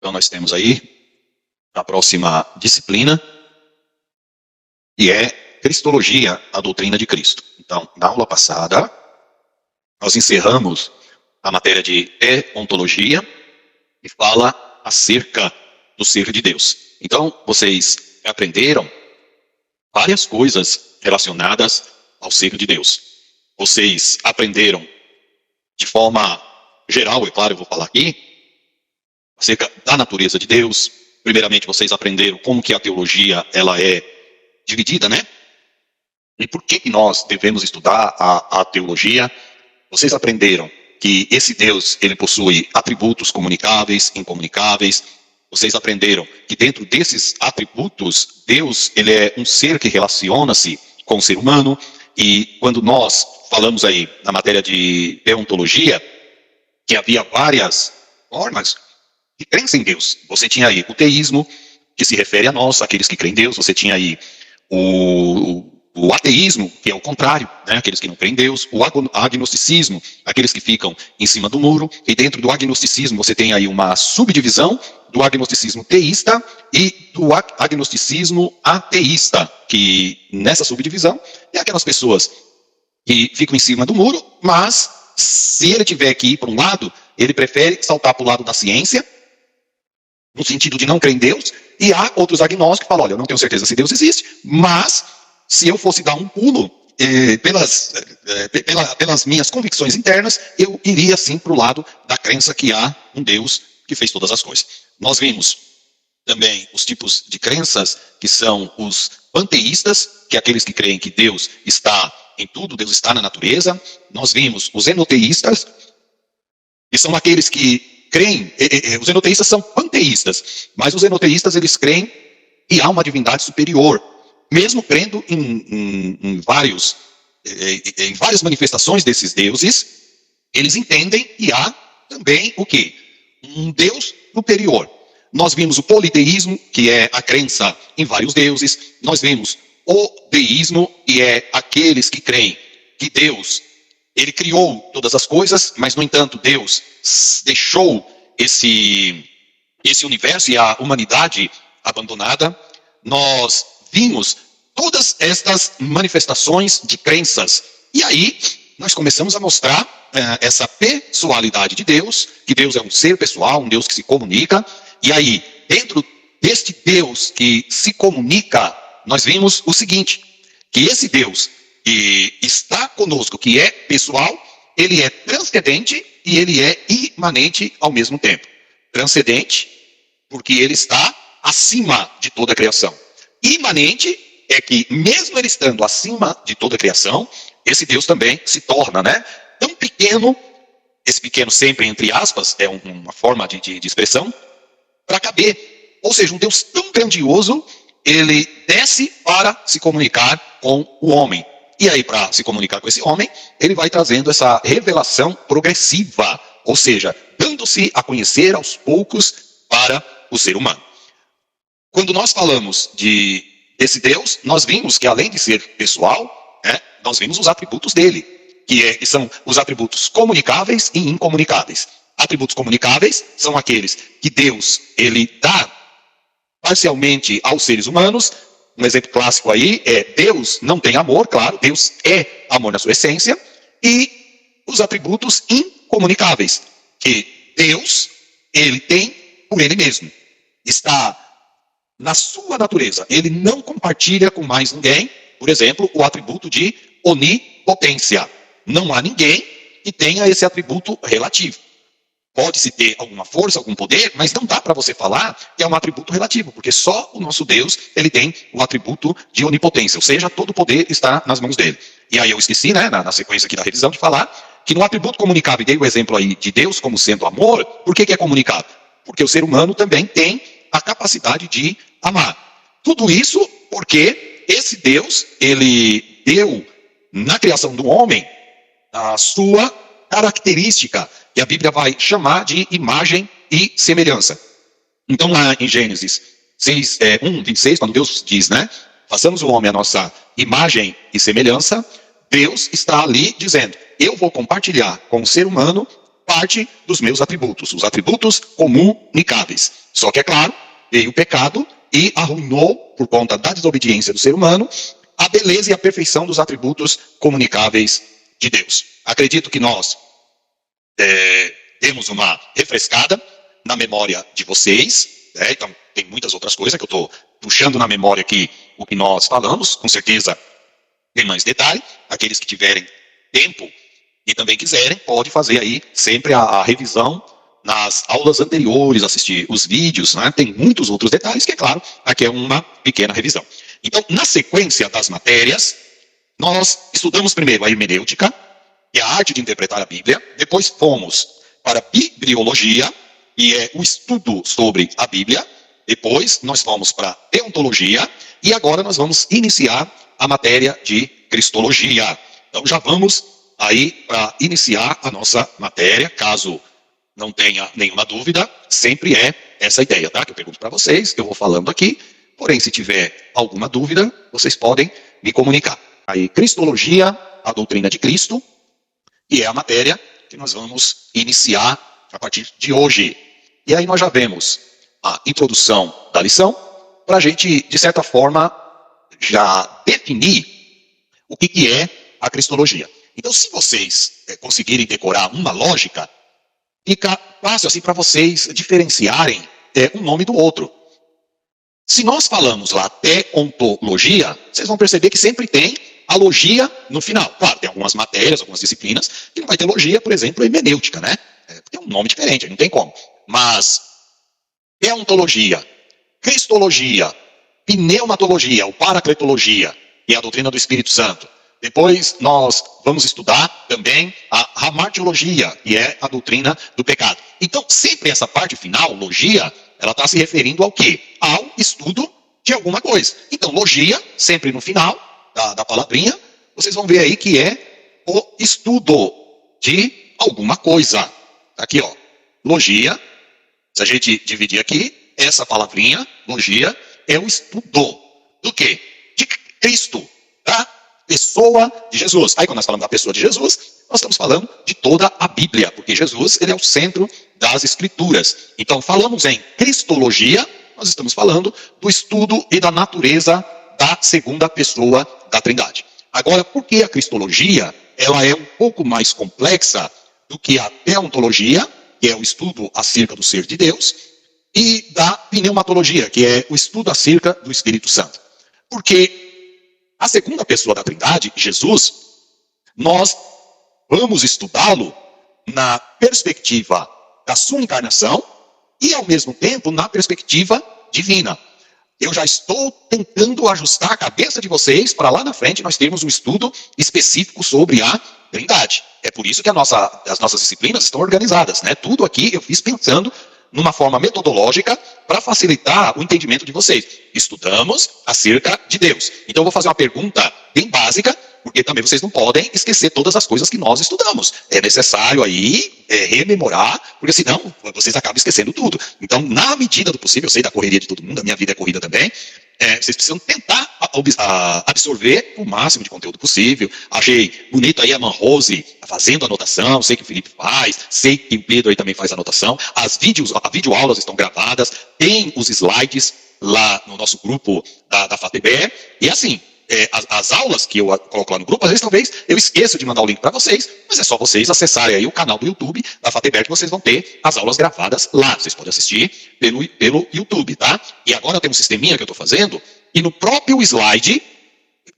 Então nós temos aí a próxima disciplina, que é Cristologia, a doutrina de Cristo. Então, na aula passada, nós encerramos a matéria de ontologia, que fala acerca do ser de Deus. Então, vocês aprenderam várias coisas relacionadas ao ser de Deus. Vocês aprenderam de forma geral, é claro, eu vou falar aqui, acerca da natureza de Deus. Primeiramente, vocês aprenderam como que a teologia ela é dividida, né? E por que nós devemos estudar a teologia? Vocês aprenderam que esse Deus, ele possui atributos comunicáveis, incomunicáveis. Vocês aprenderam que dentro desses atributos, Deus, ele é um ser que relaciona-se com o ser humano. E quando nós falamos aí na matéria de deontologia, que havia várias formas de crença em Deus. Você tinha aí o teísmo, que se refere a nós, aqueles que creem em Deus. Você tinha aí o ateísmo, que é o contrário, né? Aqueles que não creem em Deus. O agnosticismo, aqueles que ficam em cima do muro. E dentro do agnosticismo você tem aí uma subdivisão do agnosticismo teísta e do agnosticismo ateísta, que nessa subdivisão é aquelas pessoas que ficam em cima do muro, mas se ele tiver que ir para um lado, ele prefere saltar para o lado da ciência, no sentido de não crer em Deus. E há outros agnósticos que falam, olha, eu não tenho certeza se Deus existe, mas se eu fosse dar um pulo pelas minhas convicções internas, eu iria sim para o lado da crença que há um Deus que fez todas as coisas. Nós vimos também os tipos de crenças, que são os panteístas, que é aqueles que creem que Deus está em tudo, Deus está na natureza. Nós vimos os enoteístas, que são aqueles que creem, os enoteístas são panteístas, mas os enoteístas eles creem que há uma divindade superior, mesmo crendo em várias manifestações desses deuses, eles entendem que há também o quê? Um Deus superior. Nós vimos o politeísmo, que é a crença em vários deuses. Nós vimos o deísmo, que é aqueles que creem que Deus, ele criou todas as coisas, mas, no entanto, Deus deixou esse universo e a humanidade abandonada. Nós vimos todas estas manifestações de crenças. E aí, nós começamos a mostrar essa pessoalidade de Deus, que Deus é um ser pessoal, um Deus que se comunica. E aí, dentro deste Deus que se comunica, nós vimos o seguinte, que esse Deus que está conosco, que é pessoal, ele é transcendente e ele é imanente ao mesmo tempo. Transcendente, porque ele está acima de toda a criação. Imanente é que, mesmo ele estando acima de toda a criação, esse Deus também se torna, né, tão pequeno, esse pequeno sempre entre aspas, é uma forma de expressão, para caber. Ou seja, um Deus tão grandioso, ele desce para se comunicar com o homem. E aí, para se comunicar com esse homem, ele vai trazendo essa revelação progressiva, ou seja, dando-se a conhecer aos poucos para o ser humano. Quando nós falamos desse Deus, nós vimos que, além de ser pessoal, nós vimos os atributos dele, que são os atributos comunicáveis e incomunicáveis. Atributos comunicáveis são aqueles que Deus ele dá parcialmente aos seres humanos. Um exemplo clássico aí é Deus não tem amor, claro, Deus é amor na sua essência. E os atributos incomunicáveis, que Deus, ele tem por ele mesmo. Está na sua natureza, ele não compartilha com mais ninguém. Por exemplo, o atributo de onipotência. Não há ninguém que tenha esse atributo relativo. Pode-se ter alguma força, algum poder, mas não dá para você falar que é um atributo relativo, porque só o nosso Deus, ele tem o atributo de onipotência, ou seja, todo o poder está nas mãos dele. E aí eu esqueci, né, na sequência aqui da revisão, de falar que no atributo comunicável, dei o exemplo aí de Deus como sendo amor. Por que é comunicável? Porque o ser humano também tem a capacidade de amar. Tudo isso porque esse Deus, ele deu na criação do homem a sua característica, que a Bíblia vai chamar de imagem e semelhança. Então, lá em Gênesis 1:26, quando Deus diz, né, façamos o homem a nossa imagem e semelhança, Deus está ali dizendo, eu vou compartilhar com o ser humano parte dos meus atributos, os atributos comunicáveis. Só que, é claro, veio o pecado e arruinou, por conta da desobediência do ser humano, a beleza e a perfeição dos atributos comunicáveis de Deus. Acredito que nós temos uma refrescada na memória de vocês, então tem muitas outras coisas que eu estou puxando na memória aqui o que nós falamos, com certeza tem mais detalhe. Aqueles que tiverem tempo e também quiserem, pode fazer aí sempre a revisão nas aulas anteriores, assistir os vídeos, né? Tem muitos outros detalhes que, é claro, aqui é uma pequena revisão. Então, na sequência das matérias, nós estudamos primeiro a hermenêutica, que é a arte de interpretar a Bíblia. Depois fomos para a bibliologia, que é o estudo sobre a Bíblia. Depois nós fomos para a teontologia e agora nós vamos iniciar a matéria de cristologia. Então já vamos aí para iniciar a nossa matéria, caso não tenha nenhuma dúvida, sempre é essa ideia, tá? Que eu pergunto para vocês, eu vou falando aqui, porém se tiver alguma dúvida, vocês podem me comunicar. Aí, cristologia, a doutrina de Cristo, e é a matéria que nós vamos iniciar a partir de hoje. E aí nós já vemos a introdução da lição, para a gente, de certa forma, já definir o que é a cristologia. Então, se vocês conseguirem decorar uma lógica, fica fácil assim para vocês diferenciarem um nome do outro. Se nós falamos lá teontologia, vocês vão perceber que sempre tem a logia no final. Claro, tem algumas matérias, algumas disciplinas, que não vai ter logia, por exemplo, hermenêutica, né? Tem um nome diferente, não tem como. Mas teontologia, cristologia, pneumatologia, ou paracletologia, que é a doutrina do Espírito Santo. Depois nós vamos estudar também a hamartiologia, que é a doutrina do pecado. Então, sempre essa parte final, logia, ela está se referindo ao quê? Ao estudo de alguma coisa. Então, logia, sempre no final da palavrinha, vocês vão ver aí que é o estudo de alguma coisa. Aqui, ó, logia, se a gente dividir aqui, essa palavrinha, logia, é o estudo do quê? De Cristo, tá? Pessoa de Jesus. Aí quando nós falamos da pessoa de Jesus, nós estamos falando de toda a Bíblia, porque Jesus, ele é o centro das Escrituras. Então, falamos em cristologia, nós estamos falando do estudo e da natureza da segunda pessoa da Trindade. Agora, por que a cristologia, ela é um pouco mais complexa do que a teontologia, que é o estudo acerca do ser de Deus, e da pneumatologia, que é o estudo acerca do Espírito Santo. Porque a segunda pessoa da Trindade, Jesus, nós vamos estudá-lo na perspectiva da sua encarnação e, ao mesmo tempo, na perspectiva divina. Eu já estou tentando ajustar a cabeça de vocês para lá na frente nós termos um estudo específico sobre a Trindade. É por isso que as nossas disciplinas estão organizadas, né? Tudo aqui eu fiz pensando numa forma metodológica para facilitar o entendimento de vocês. Estudamos acerca de Deus. Então eu vou fazer uma pergunta bem básica, porque também vocês não podem esquecer todas as coisas que nós estudamos. É necessário aí rememorar, porque senão vocês acabam esquecendo tudo. Então, na medida do possível, eu sei da correria de todo mundo, a minha vida é corrida também, vocês precisam tentar absorver o máximo de conteúdo possível. Achei bonito aí a Man Rose fazendo anotação, sei que o Felipe faz, sei que o Pedro aí também faz anotação. As videoaulas estão gravadas, tem os slides lá no nosso grupo da FATEB, e assim, as aulas que eu coloco lá no grupo, às vezes talvez eu esqueço de mandar o link para vocês, mas é só vocês acessarem aí o canal do YouTube da FATEB que vocês vão ter as aulas gravadas lá. Vocês podem assistir pelo YouTube, tá? E agora tem um sisteminha que eu estou fazendo, e no próprio slide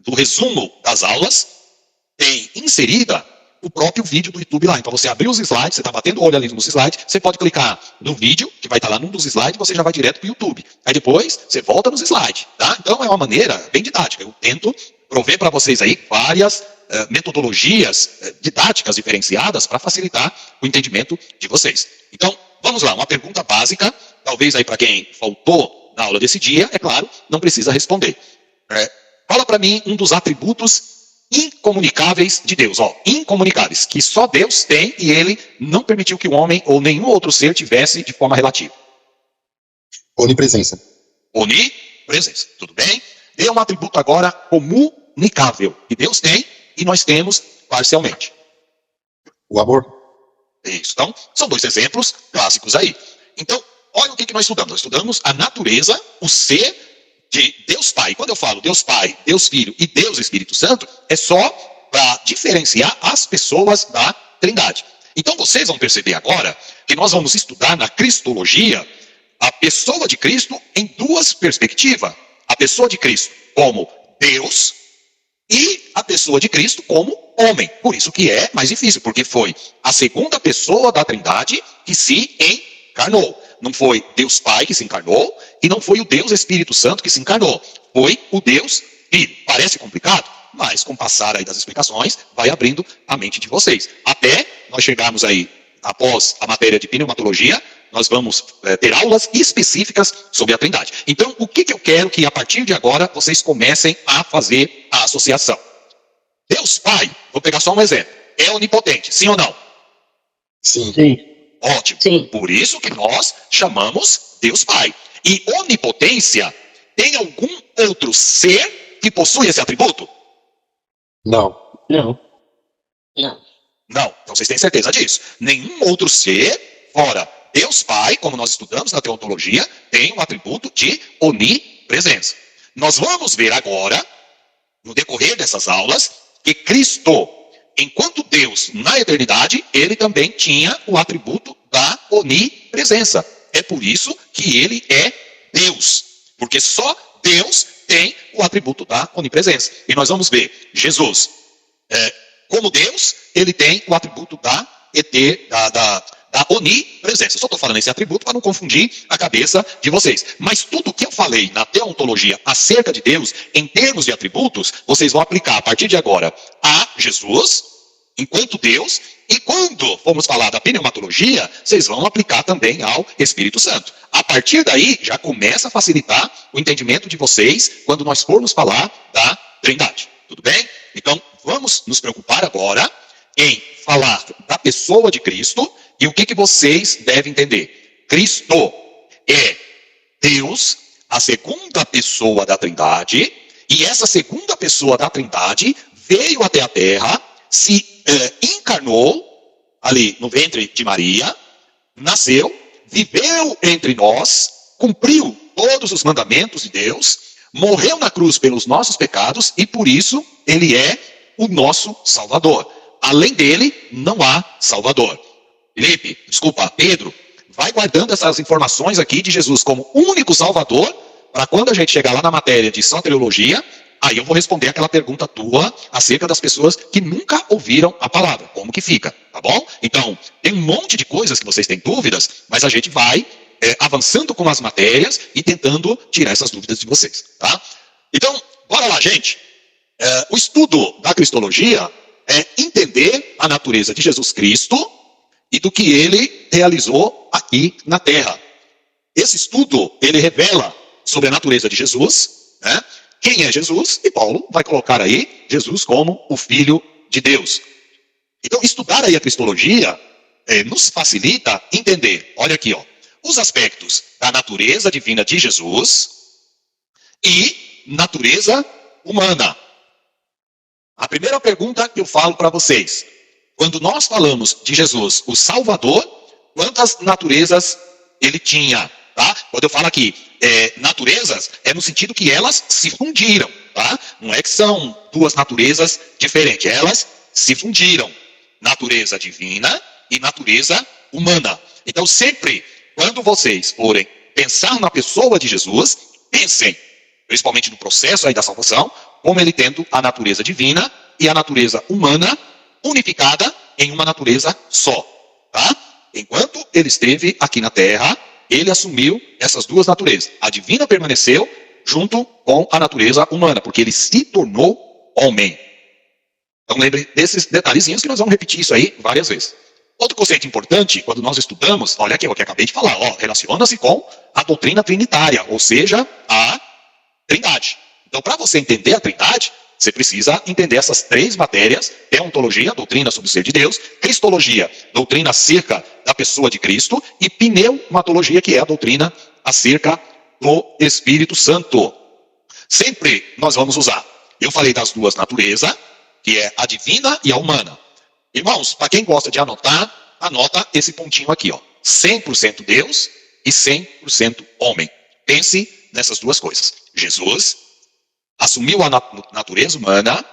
do resumo das aulas tem inserida o próprio vídeo do YouTube lá. Então você abrir os slides, você está batendo o olho ali nos slides, você pode clicar no vídeo, que vai estar lá num dos slides, você já vai direto para o YouTube. Aí depois você volta nos slides, tá? Então é uma maneira bem didática. Eu tento prover para vocês aí várias metodologias didáticas diferenciadas para facilitar o entendimento de vocês. Então, vamos lá, uma pergunta básica, talvez aí para quem faltou na aula desse dia, é claro, não precisa responder. Fala para mim um dos atributos incomunicáveis de Deus, incomunicáveis, que só Deus tem e ele não permitiu que o homem ou nenhum outro ser tivesse de forma relativa. Onipresença. Onipresença, tudo bem? Dê um atributo agora comunicável, que Deus tem e nós temos parcialmente. O amor. Isso, então, são dois exemplos clássicos aí. Então, olha o que que nós estudamos? Nós estudamos a natureza, o ser de Deus Pai. Quando eu falo Deus Pai, Deus Filho e Deus Espírito Santo, é só para diferenciar as pessoas da Trindade. Então vocês vão perceber agora que nós vamos estudar na Cristologia a pessoa de Cristo em duas perspectivas. A pessoa de Cristo como Deus e a pessoa de Cristo como homem. Por isso que é mais difícil, porque foi a segunda pessoa da Trindade que se encarnou. Não foi Deus Pai que se encarnou e não foi o Deus Espírito Santo que se encarnou. Foi o Deus Filho. Parece complicado, mas com o passar aí das explicações, vai abrindo a mente de vocês. Até nós chegarmos aí, após a matéria de pneumatologia, nós vamos ter aulas específicas sobre a Trindade. Então, o que eu quero que a partir de agora vocês comecem a fazer a associação? Deus Pai, vou pegar só um exemplo, é onipotente, sim ou não? Sim. Ótimo. Sim. Por isso que nós chamamos Deus Pai. E onipotência, tem algum outro ser que possui esse atributo? Não. Não. Não. Então vocês têm certeza disso. Nenhum outro ser, fora Deus Pai, como nós estudamos na teontologia, tem o atributo de onipresença. Nós vamos ver agora, no decorrer dessas aulas, que Cristo, enquanto Deus na eternidade, ele também tinha o atributo da onipresença. É por isso que ele é Deus, porque só Deus tem o atributo da onipresença. E nós vamos ver Jesus, como Deus, ele tem o atributo da onipresença. Eu só estou falando esse atributo para não confundir a cabeça de vocês. Mas tudo que eu falei na teontologia acerca de Deus, em termos de atributos, vocês vão aplicar a partir de agora a Jesus, enquanto Deus, e quando formos falar da pneumatologia, vocês vão aplicar também ao Espírito Santo. A partir daí, já começa a facilitar o entendimento de vocês quando nós formos falar da Trindade. Tudo bem? Então, vamos nos preocupar agora em falar da pessoa de Cristo e o que vocês devem entender. Cristo é Deus, a segunda pessoa da Trindade, e essa segunda pessoa da Trindade veio até a Terra, se encarnou ali no ventre de Maria, nasceu, viveu entre nós, cumpriu todos os mandamentos de Deus, morreu na cruz pelos nossos pecados e por isso ele é o nosso Salvador. Além dele, não há Salvador. Pedro, vai guardando essas informações aqui de Jesus como único Salvador, para quando a gente chegar lá na matéria de soteriologia, aí eu vou responder aquela pergunta tua acerca das pessoas que nunca ouviram a palavra. Como que fica, tá bom? Então, tem um monte de coisas que vocês têm dúvidas, mas a gente vai avançando com as matérias e tentando tirar essas dúvidas de vocês, tá? Então, bora lá, gente. O estudo da Cristologia é entender a natureza de Jesus Cristo e do que ele realizou aqui na Terra. Esse estudo, ele revela sobre a natureza de Jesus, né? Quem é Jesus? E Paulo vai colocar aí Jesus como o Filho de Deus. Então, estudar aí a Cristologia nos facilita entender, olha aqui, ó, os aspectos da natureza divina de Jesus e natureza humana. A primeira pergunta que eu falo para vocês, quando nós falamos de Jesus, o Salvador, quantas naturezas ele tinha? Tá? Quando eu falo aqui naturezas, é no sentido que elas se fundiram. Tá? Não é que são duas naturezas diferentes, elas se fundiram. Natureza divina e natureza humana. Então sempre, quando vocês forem pensar na pessoa de Jesus, pensem, principalmente no processo aí da salvação, como ele tendo a natureza divina e a natureza humana unificada em uma natureza só. Tá? Enquanto ele esteve aqui na Terra, ele assumiu essas duas naturezas. A divina permaneceu junto com a natureza humana, porque ele se tornou homem. Então lembre desses detalhezinhos que nós vamos repetir isso aí várias vezes. Outro conceito importante, quando nós estudamos, olha aqui, o que eu acabei de falar, relaciona-se com a doutrina trinitária, ou seja, a Trindade. Então, para você entender a Trindade, você precisa entender essas três matérias: teontologia, doutrina sobre o ser de Deus; cristologia, doutrina acerca da pessoa de Cristo; e pneumatologia, que é a doutrina acerca do Espírito Santo. Sempre nós vamos usar. Eu falei das duas naturezas, que é a divina e a humana. Irmãos, para quem gosta de anotar, anota esse pontinho aqui, ó. 100% Deus e 100% homem. Pense nessas duas coisas. Jesus assumiu a natureza humana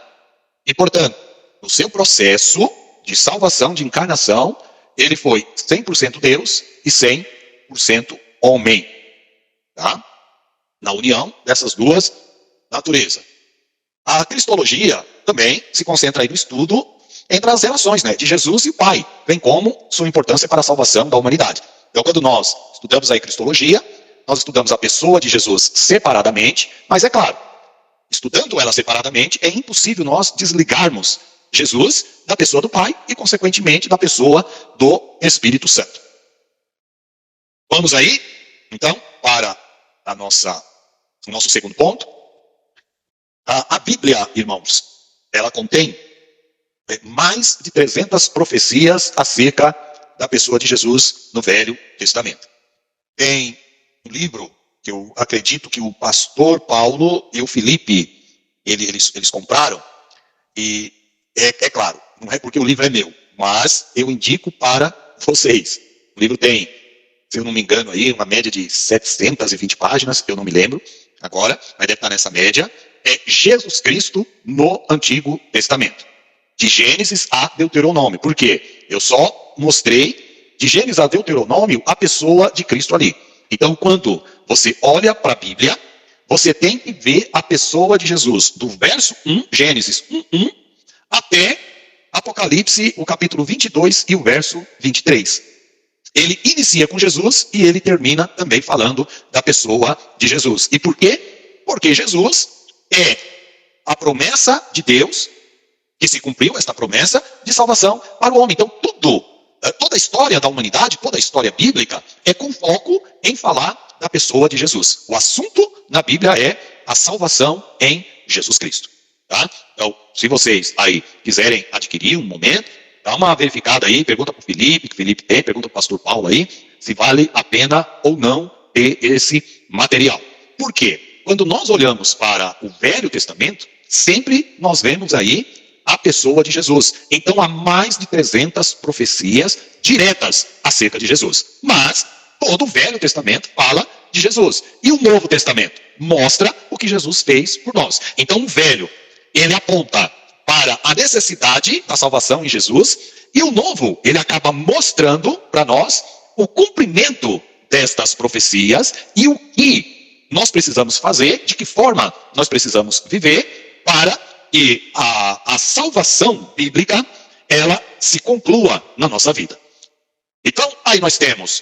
e, portanto, no seu processo de salvação, de encarnação, ele foi 100% Deus e 100% homem. Tá? Na união dessas duas naturezas. A cristologia também se concentra aí no estudo entre as relações, né, de Jesus e o Pai, bem como sua importância para a salvação da humanidade. Então, quando nós estudamos aí cristologia, nós estudamos a pessoa de Jesus separadamente, mas é claro, estudando ela separadamente, é impossível nós desligarmos Jesus da pessoa do Pai e, consequentemente, da pessoa do Espírito Santo. Vamos aí, então, para o nosso segundo ponto. A Bíblia, irmãos, ela contém mais de 300 profecias acerca da pessoa de Jesus no Velho Testamento. Tem um livro que eu acredito que o pastor Paulo e o Felipe, eles compraram, e é claro, não é porque o livro é meu, mas eu indico para vocês. O livro tem, se eu não me engano, aí, uma média de 720 páginas, eu não me lembro agora, mas deve estar nessa média. É Jesus Cristo no Antigo Testamento. De Gênesis a Deuteronômio. Por quê? Eu só mostrei de Gênesis a Deuteronômio a pessoa de Cristo ali. Então, quando você olha para a Bíblia, você tem que ver a pessoa de Jesus, do verso 1, Gênesis 1, até Apocalipse, o capítulo 22 e o verso 23. Ele inicia com Jesus e ele termina também falando da pessoa de Jesus. E por quê? Porque Jesus é a promessa de Deus, que se cumpriu, esta promessa de salvação para o homem. Então, toda a história da humanidade, toda a história bíblica, é com foco em falar da pessoa de Jesus. O assunto na Bíblia é a salvação em Jesus Cristo. Tá? Então, se vocês aí quiserem adquirir um momento, dá uma verificada aí, pergunta para o Felipe, que o Felipe tem, pergunta para o pastor Paulo aí, se vale a pena ou não ter esse material. Por quê? Quando nós olhamos para o Velho Testamento, sempre nós vemos aí a pessoa de Jesus. Então, há mais de 300 profecias diretas acerca de Jesus. Mas, todo o Velho Testamento fala de Jesus. E o Novo Testamento mostra o que Jesus fez por nós. Então, o Velho, ele aponta para a necessidade da salvação em Jesus. E o Novo, ele acaba mostrando para nós o cumprimento destas profecias e o que nós precisamos fazer, de que forma nós precisamos viver para que a salvação bíblica, ela se conclua na nossa vida. Então, aí nós temos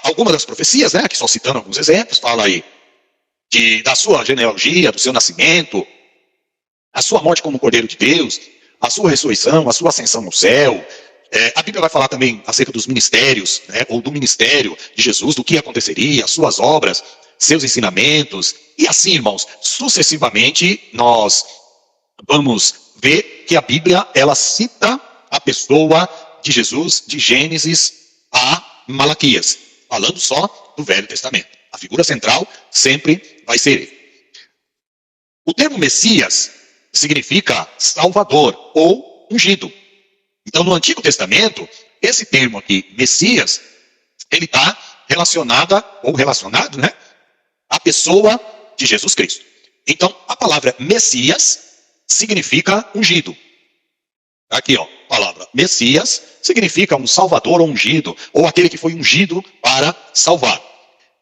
algumas das profecias, né, que só citando alguns exemplos, fala aí da sua genealogia, do seu nascimento, a sua morte como Cordeiro de Deus, a sua ressurreição, a sua ascensão no céu. A Bíblia vai falar também acerca dos ministérios, né, ou do ministério de Jesus, do que aconteceria, as suas obras, seus ensinamentos. E assim, irmãos, sucessivamente nós vamos ver que a Bíblia, ela cita a pessoa de Jesus de Gênesis a Malaquias, falando só do Velho Testamento. A figura central sempre vai ser ele. O termo Messias significa Salvador ou ungido. Então, no Antigo Testamento, esse termo aqui, Messias, ele está relacionado, né, à pessoa de Jesus Cristo. Então, a palavra Messias significa ungido. Aqui, ó, a palavra Messias significa um salvador ungido, ou aquele que foi ungido para salvar.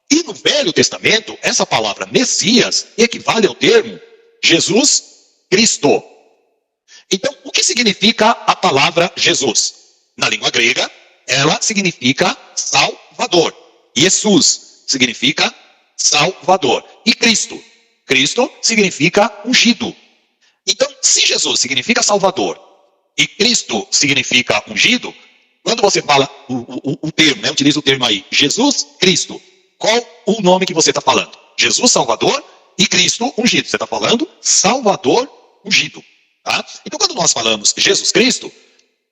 E no Velho Testamento, essa palavra Messias equivale ao termo Jesus Cristo. Então, o que significa a palavra Jesus? Na língua grega, ela significa Salvador. Jesus significa Salvador. E Cristo? Cristo significa ungido. Então, se Jesus significa Salvador e Cristo significa ungido, quando você fala o termo, né, utiliza o termo aí, Jesus Cristo, qual o nome que você está falando? Jesus Salvador e Cristo ungido. Você está falando Salvador ungido. Tá? Então, quando nós falamos Jesus Cristo,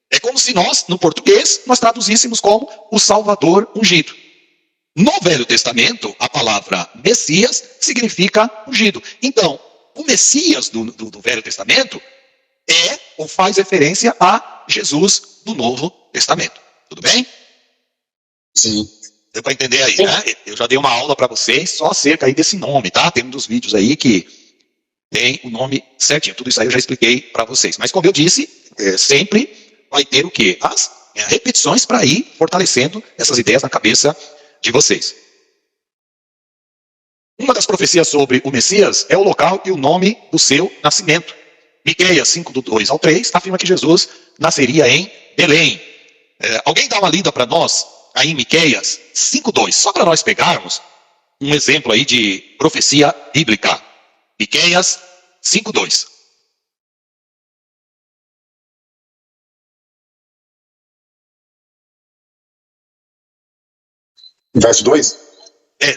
é como se nós, no português, nós traduzíssemos como o Salvador ungido. No Velho Testamento, a palavra Messias significa ungido. Então, o Messias do Velho Testamento é ou faz referência a Jesus do Novo Testamento. Tudo bem? Sim. Deu para entender aí, Sim. né? Eu já dei uma aula para vocês só acerca aí desse nome, tá? Tem um dos vídeos aí que tem o nome certinho. Tudo isso aí eu já expliquei para vocês. Mas como eu disse, sempre vai ter o quê? As repetições para ir fortalecendo essas ideias na cabeça de vocês. Uma das profecias sobre o Messias é o local e o nome do seu nascimento. Miqueias 5, do 2 ao 3, afirma que Jesus nasceria em Belém. Alguém dá uma lida para nós, aí em Miqueias 5, 2, só para nós pegarmos um exemplo aí de profecia bíblica. Miqueias 5, 2. Verso 2?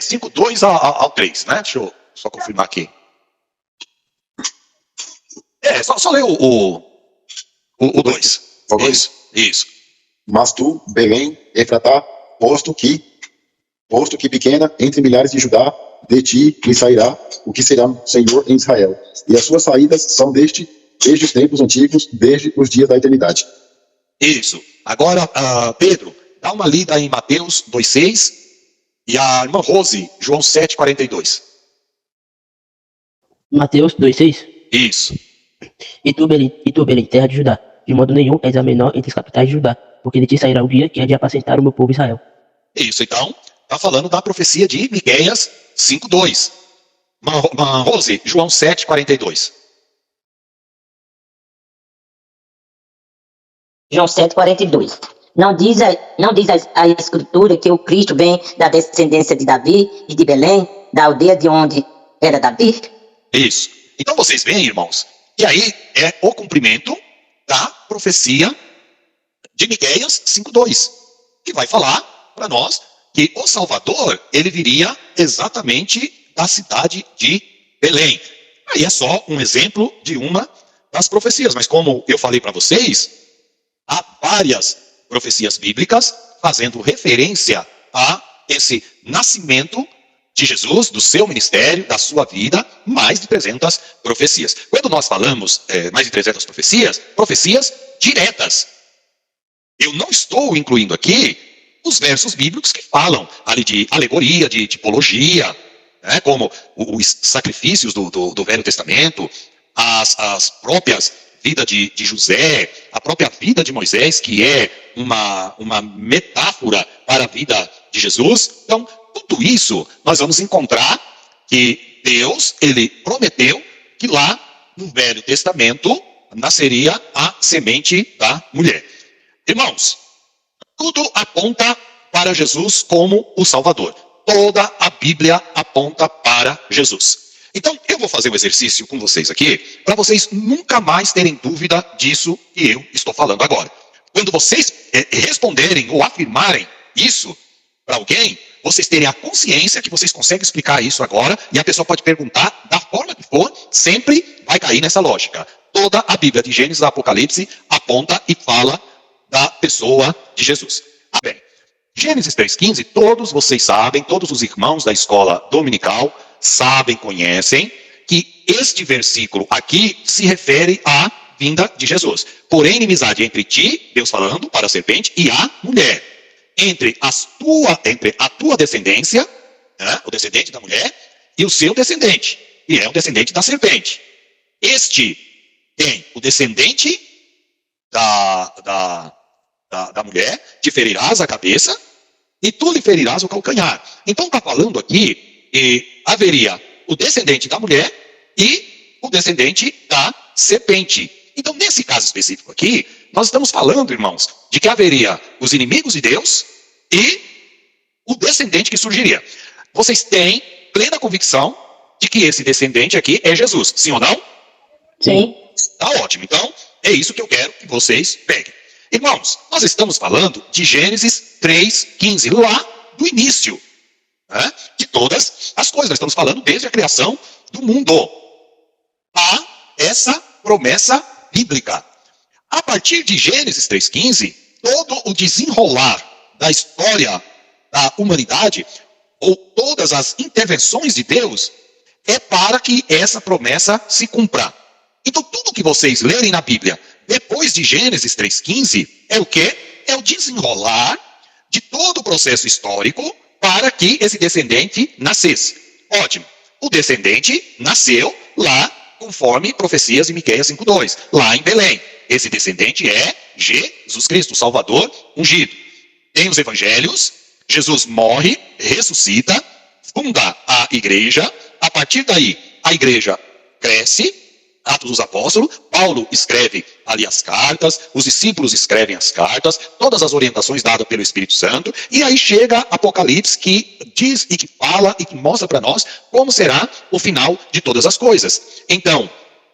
5, 2 ao 3, né? Deixa eu só confirmar aqui. Só ler o 2. O dois? Isso. Mas tu, Belém, Efratá, posto que pequena entre milhares de Judá, de ti lhe sairá o que será Senhor em Israel. E as suas saídas são desde os tempos antigos, desde os dias da eternidade. Isso. Agora, Pedro, dá uma lida em Mateus 2,6 e a irmã Rose, João 7,42. Mateus 2,6. Isso. E tu, Belém, terra de Judá, de modo nenhum és a menor entre as capitais de Judá, porque de ti sairá o guia que há de apacentar o meu povo Israel. Isso, então, está falando da profecia de Miqueias 5,2. Irmã Rose, João 7,42. João 7,42. Não diz a Escritura que o Cristo vem da descendência de Davi e de Belém, da aldeia de onde era Davi? Isso. Então vocês veem, irmãos, que aí é o cumprimento da profecia de Miqueias 5,2, que vai falar para nós que o Salvador, ele viria exatamente da cidade de Belém. Aí é só um exemplo de uma das profecias, mas como eu falei para vocês, há várias profecias bíblicas fazendo referência a esse nascimento de Jesus, do seu ministério, da sua vida, mais de 300 profecias. Quando nós falamos mais de 300 profecias diretas. Eu não estou incluindo aqui os versos bíblicos que falam ali de alegoria, de tipologia, né, como os sacrifícios do Velho Testamento, as próprias vida de José, a própria vida de Moisés, que é uma metáfora para a vida de Jesus. Então, tudo isso nós vamos encontrar que Deus, ele prometeu que lá no Velho Testamento nasceria a semente da mulher. Irmãos, tudo aponta para Jesus como o Salvador. Toda a Bíblia aponta para Jesus. Então, eu vou fazer um exercício com vocês aqui, para vocês nunca mais terem dúvida disso que eu estou falando agora. Quando vocês responderem ou afirmarem isso para alguém, vocês terem a consciência que vocês conseguem explicar isso agora, e a pessoa pode perguntar da forma que for, sempre vai cair nessa lógica. Toda a Bíblia, de Gênesis a Apocalipse, aponta e fala da pessoa de Jesus. Bem, Gênesis 3,15, todos vocês sabem, todos os irmãos da escola dominical sabem, conhecem, que este versículo aqui se refere à vinda de Jesus. Porém, inimizade entre ti, Deus falando para a serpente, e a mulher. Entre a tua descendência, né, o descendente da mulher, e o seu descendente, e é o descendente da serpente. Este tem o descendente da mulher, te ferirás a cabeça, e tu lhe ferirás o calcanhar. Então está falando aqui que haveria o descendente da mulher e o descendente da serpente. Então, nesse caso específico aqui, nós estamos falando, irmãos, de que haveria os inimigos de Deus e o descendente que surgiria. Vocês têm plena convicção de que esse descendente aqui é Jesus, sim ou não? Sim. Tá ótimo. Então, é isso que eu quero que vocês peguem. Irmãos, nós estamos falando de Gênesis 3,15, lá do início, né, de todas as coisas. Nós estamos falando desde a criação do mundo. Há essa promessa bíblica. A partir de Gênesis 3,15, todo o desenrolar da história da humanidade, ou todas as intervenções de Deus, é para que essa promessa se cumpra. Então, tudo que vocês lerem na Bíblia, depois de Gênesis 3,15, é o quê? É o desenrolar de todo o processo histórico para que esse descendente nascesse. Ótimo. O descendente nasceu lá, conforme profecias de Miqueias 5:2, lá em Belém. Esse descendente é Jesus Cristo, o Salvador ungido. Tem os evangelhos, Jesus morre, ressuscita, funda a igreja. A partir daí, a igreja cresce, Atos dos Apóstolos, Paulo escreve ali as cartas, os discípulos escrevem as cartas, todas as orientações dadas pelo Espírito Santo, e aí chega Apocalipse, que diz e que fala e que mostra para nós como será o final de todas as coisas. Então,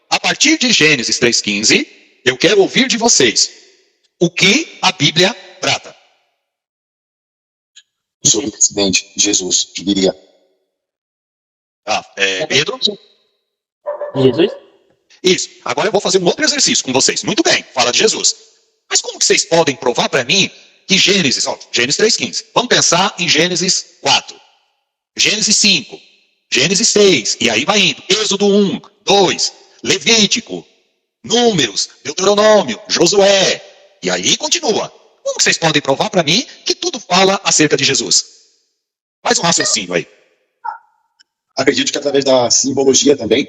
a partir de Gênesis 3,15, eu quero ouvir de vocês o que a Bíblia trata. Sobre o descendente, Jesus, que viria. Pedro? Jesus? Isso. Agora eu vou fazer um outro exercício com vocês. Muito bem, fala de Jesus. Mas como que vocês podem provar para mim que Gênesis 3,15. Vamos pensar em Gênesis 4, Gênesis 5, Gênesis 6, e aí vai indo. Êxodo 1, 2, Levítico, Números, Deuteronômio, Josué, e aí continua. Como que vocês podem provar para mim que tudo fala acerca de Jesus? Faz um raciocínio aí. Acredito que através da simbologia também.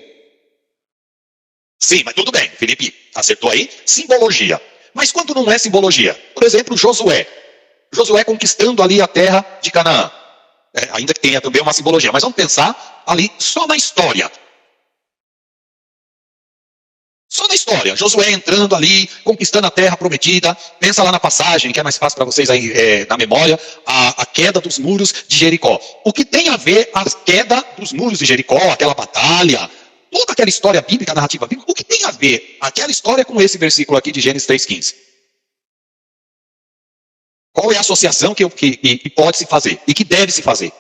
Sim, mas tudo bem, Felipe, acertou aí, simbologia. Mas quando não é simbologia? Por exemplo, Josué. Josué conquistando ali a terra de Canaã. Ainda que tenha também uma simbologia, mas vamos pensar ali só na história. Só na história, Josué entrando ali, conquistando a terra prometida. Pensa lá na passagem, que é mais fácil para vocês aí na memória, a queda dos muros de Jericó. O que tem a ver a queda dos muros de Jericó, aquela batalha, toda aquela história bíblica, narrativa bíblica, o que tem a ver aquela história com esse versículo aqui de Gênesis 3,15? Qual é a associação que pode se fazer e que deve se fazer?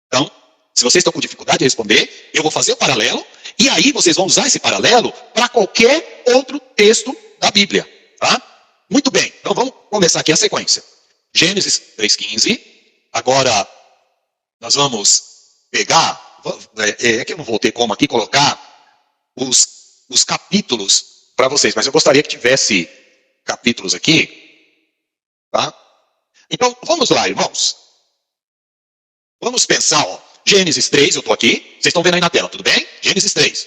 Então, se vocês estão com dificuldade de responder, eu vou fazer o paralelo, e aí vocês vão usar esse paralelo para qualquer outro texto da Bíblia. Tá? Muito bem, então vamos começar aqui a sequência. Gênesis 3,15. Agora, nós vamos pegar, é que eu não vou ter como aqui colocar os capítulos para vocês, mas eu gostaria que tivesse capítulos aqui. Tá? Então, vamos lá, irmãos. Vamos pensar, ó. Gênesis 3, eu estou aqui. Vocês estão vendo aí na tela, tudo bem? Gênesis 3.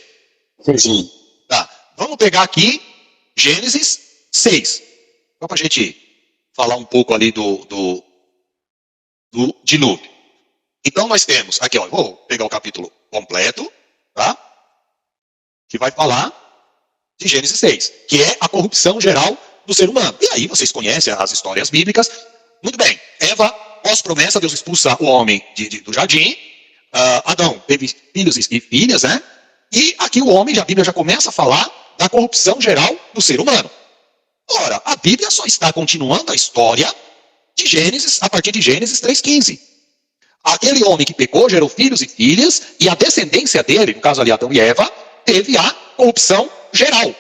Sim. Tá. Vamos pegar aqui Gênesis 6. Só para a gente falar um pouco ali do dilúvio. Então nós temos, aqui ó, eu vou pegar o capítulo completo, tá? Que vai falar de Gênesis 6, que é a corrupção geral do ser humano. E aí vocês conhecem as histórias bíblicas. Muito bem, Eva, pós-promessa, Deus expulsa o homem do jardim. Adão teve filhos e filhas, né? E aqui o homem, a Bíblia já começa a falar da corrupção geral do ser humano. Ora, a Bíblia só está continuando a história de Gênesis, a partir de Gênesis 3,15. Aquele homem que pecou, gerou filhos e filhas, e a descendência dele, no caso ali Adão e Eva, teve a corrupção geral.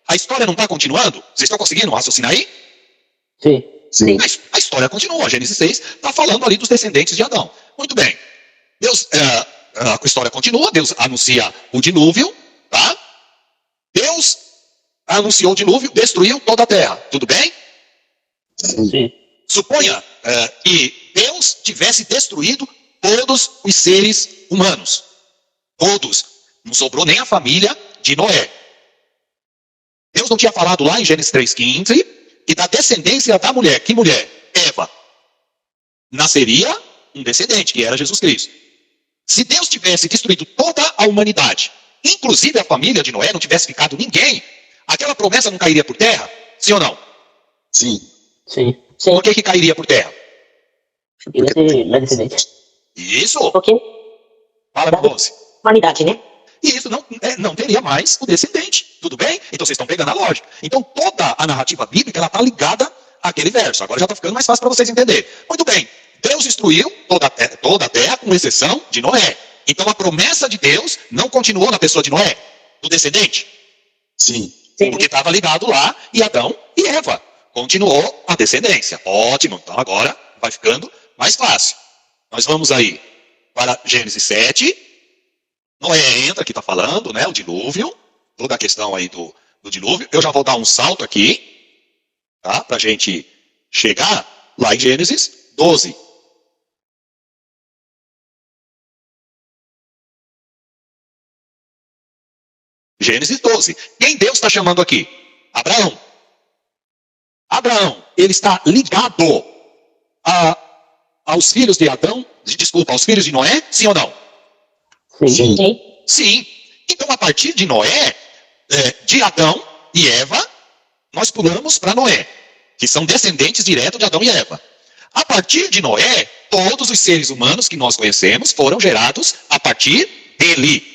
A história não está continuando? Vocês estão conseguindo raciocinar aí? Sim. Sim. A história continua. Gênesis 6 está falando ali dos descendentes de Adão. Muito bem. Deus, a história continua, Deus anuncia o dilúvio, tá? Deus anunciou o dilúvio, destruiu toda a terra, tudo bem? Sim. Suponha que Deus tivesse destruído todos os seres humanos. Todos. Não sobrou nem a família de Noé. Deus não tinha falado lá em Gênesis 3,15 que da descendência da mulher, que mulher? Eva. Nasceria um descendente, que era Jesus Cristo. Se Deus tivesse destruído toda a humanidade, inclusive a família de Noé, não tivesse ficado ninguém, aquela promessa não cairia por terra? Sim ou não? Sim. Sim. Por que cairia por terra? Ele ia ser mais descendente. Isso. Porque Fala, Rose. humanidade, né? E isso não teria mais o descendente. Tudo bem? Então vocês estão pegando a lógica. Então toda a narrativa bíblica ela está ligada àquele verso. Agora já está ficando mais fácil para vocês entenderem. Muito bem. Deus destruiu toda a terra, com exceção de Noé. Então a promessa de Deus não continuou na pessoa de Noé, do descendente. Sim. Porque estava ligado lá em Adão e Eva. Continuou a descendência. Ótimo. Então agora vai ficando mais fácil. Nós vamos aí para Gênesis 7. Noé entra, aqui está falando, né? O dilúvio. Toda a questão aí do dilúvio. Eu já vou dar um salto aqui, tá? Para a gente chegar lá em Gênesis 12. Gênesis 12. Quem Deus está chamando aqui? Abraão. Abraão, ele está ligado aos filhos de Adão, aos filhos de Noé, sim ou não? Sim. Sim. Sim. Então, a partir de Noé, de Adão e Eva, nós pulamos para Noé, que são descendentes diretos de Adão e Eva. A partir de Noé, todos os seres humanos que nós conhecemos foram gerados a partir dele.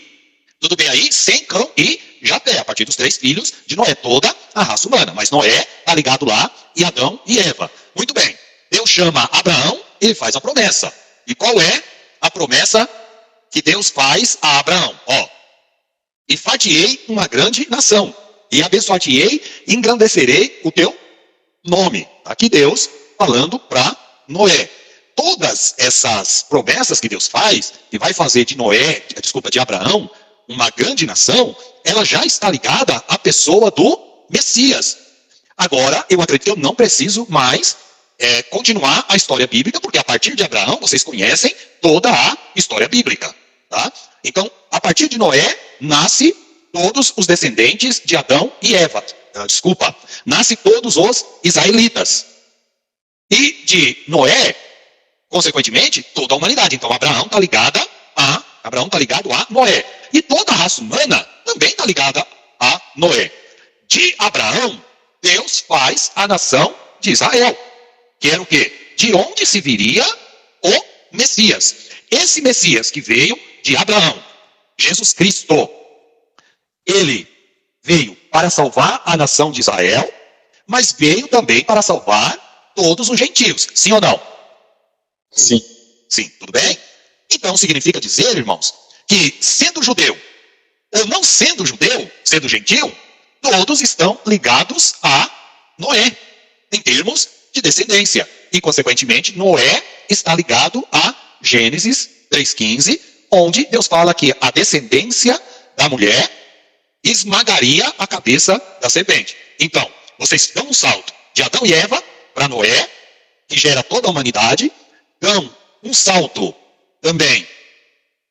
Tudo bem aí? Sem, Cão e Jafé, a partir dos 3 filhos de Noé, toda a raça humana. Mas Noé está ligado lá, e Adão e Eva. Muito bem. Deus chama Abraão, ele faz a promessa. E qual é a promessa que Deus faz a Abraão? E far-te-ei uma grande nação, e abençoar-te-ei, e engrandecerei o teu nome. Aqui Deus falando para Noé. Todas essas promessas que Deus faz, que vai fazer de Abraão, uma grande nação, ela já está ligada à pessoa do Messias. Agora, eu acredito que eu não preciso mais continuar a história bíblica, porque a partir de Abraão, vocês conhecem toda a história bíblica. Tá? Então, a partir de Noé, nasce todos os descendentes de Adão e Eva. Nasce todos os israelitas. E de Noé, consequentemente, toda a humanidade. Então, Abraão está ligado a Noé. E toda a raça humana também está ligada a Noé. De Abraão, Deus faz a nação de Israel. Que era o quê? De onde se viria o Messias. Esse Messias que veio de Abraão, Jesus Cristo, ele veio para salvar a nação de Israel, mas veio também para salvar todos os gentios. Sim ou não? Sim. Sim, tudo bem? Então significa dizer, irmãos, que sendo judeu ou não sendo judeu, sendo gentil, todos estão ligados a Noé, em termos de descendência. E, consequentemente, Noé está ligado a Gênesis 3,15, onde Deus fala que a descendência da mulher esmagaria a cabeça da serpente. Então, vocês dão um salto de Adão e Eva para Noé, que gera toda a humanidade, dão um salto também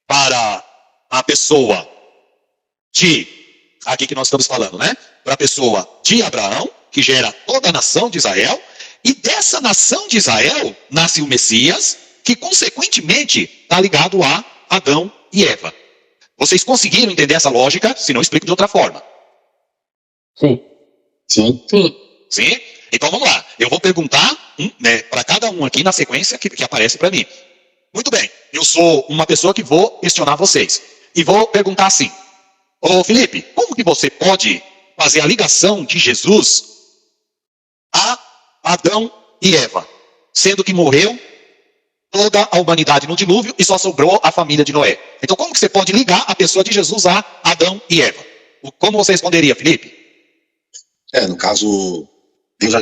para a pessoa aqui que nós estamos falando, né? Para a pessoa de Abraão, que gera toda a nação de Israel, e dessa nação de Israel nasce o Messias, que consequentemente está ligado a Adão e Eva. Vocês conseguiram entender essa lógica? Se não, explico de outra forma. Sim. Sim. Sim. Sim? Então vamos lá. Eu vou perguntar para cada um aqui na sequência que aparece para mim. Muito bem. Eu sou uma pessoa que vou questionar vocês. E vou perguntar assim. Ô Felipe, como que você pode fazer a ligação de Jesus a Adão e Eva, sendo que morreu toda a humanidade no dilúvio e só sobrou a família de Noé? Então como que você pode ligar a pessoa de Jesus a Adão e Eva? Como você responderia, Felipe? No caso,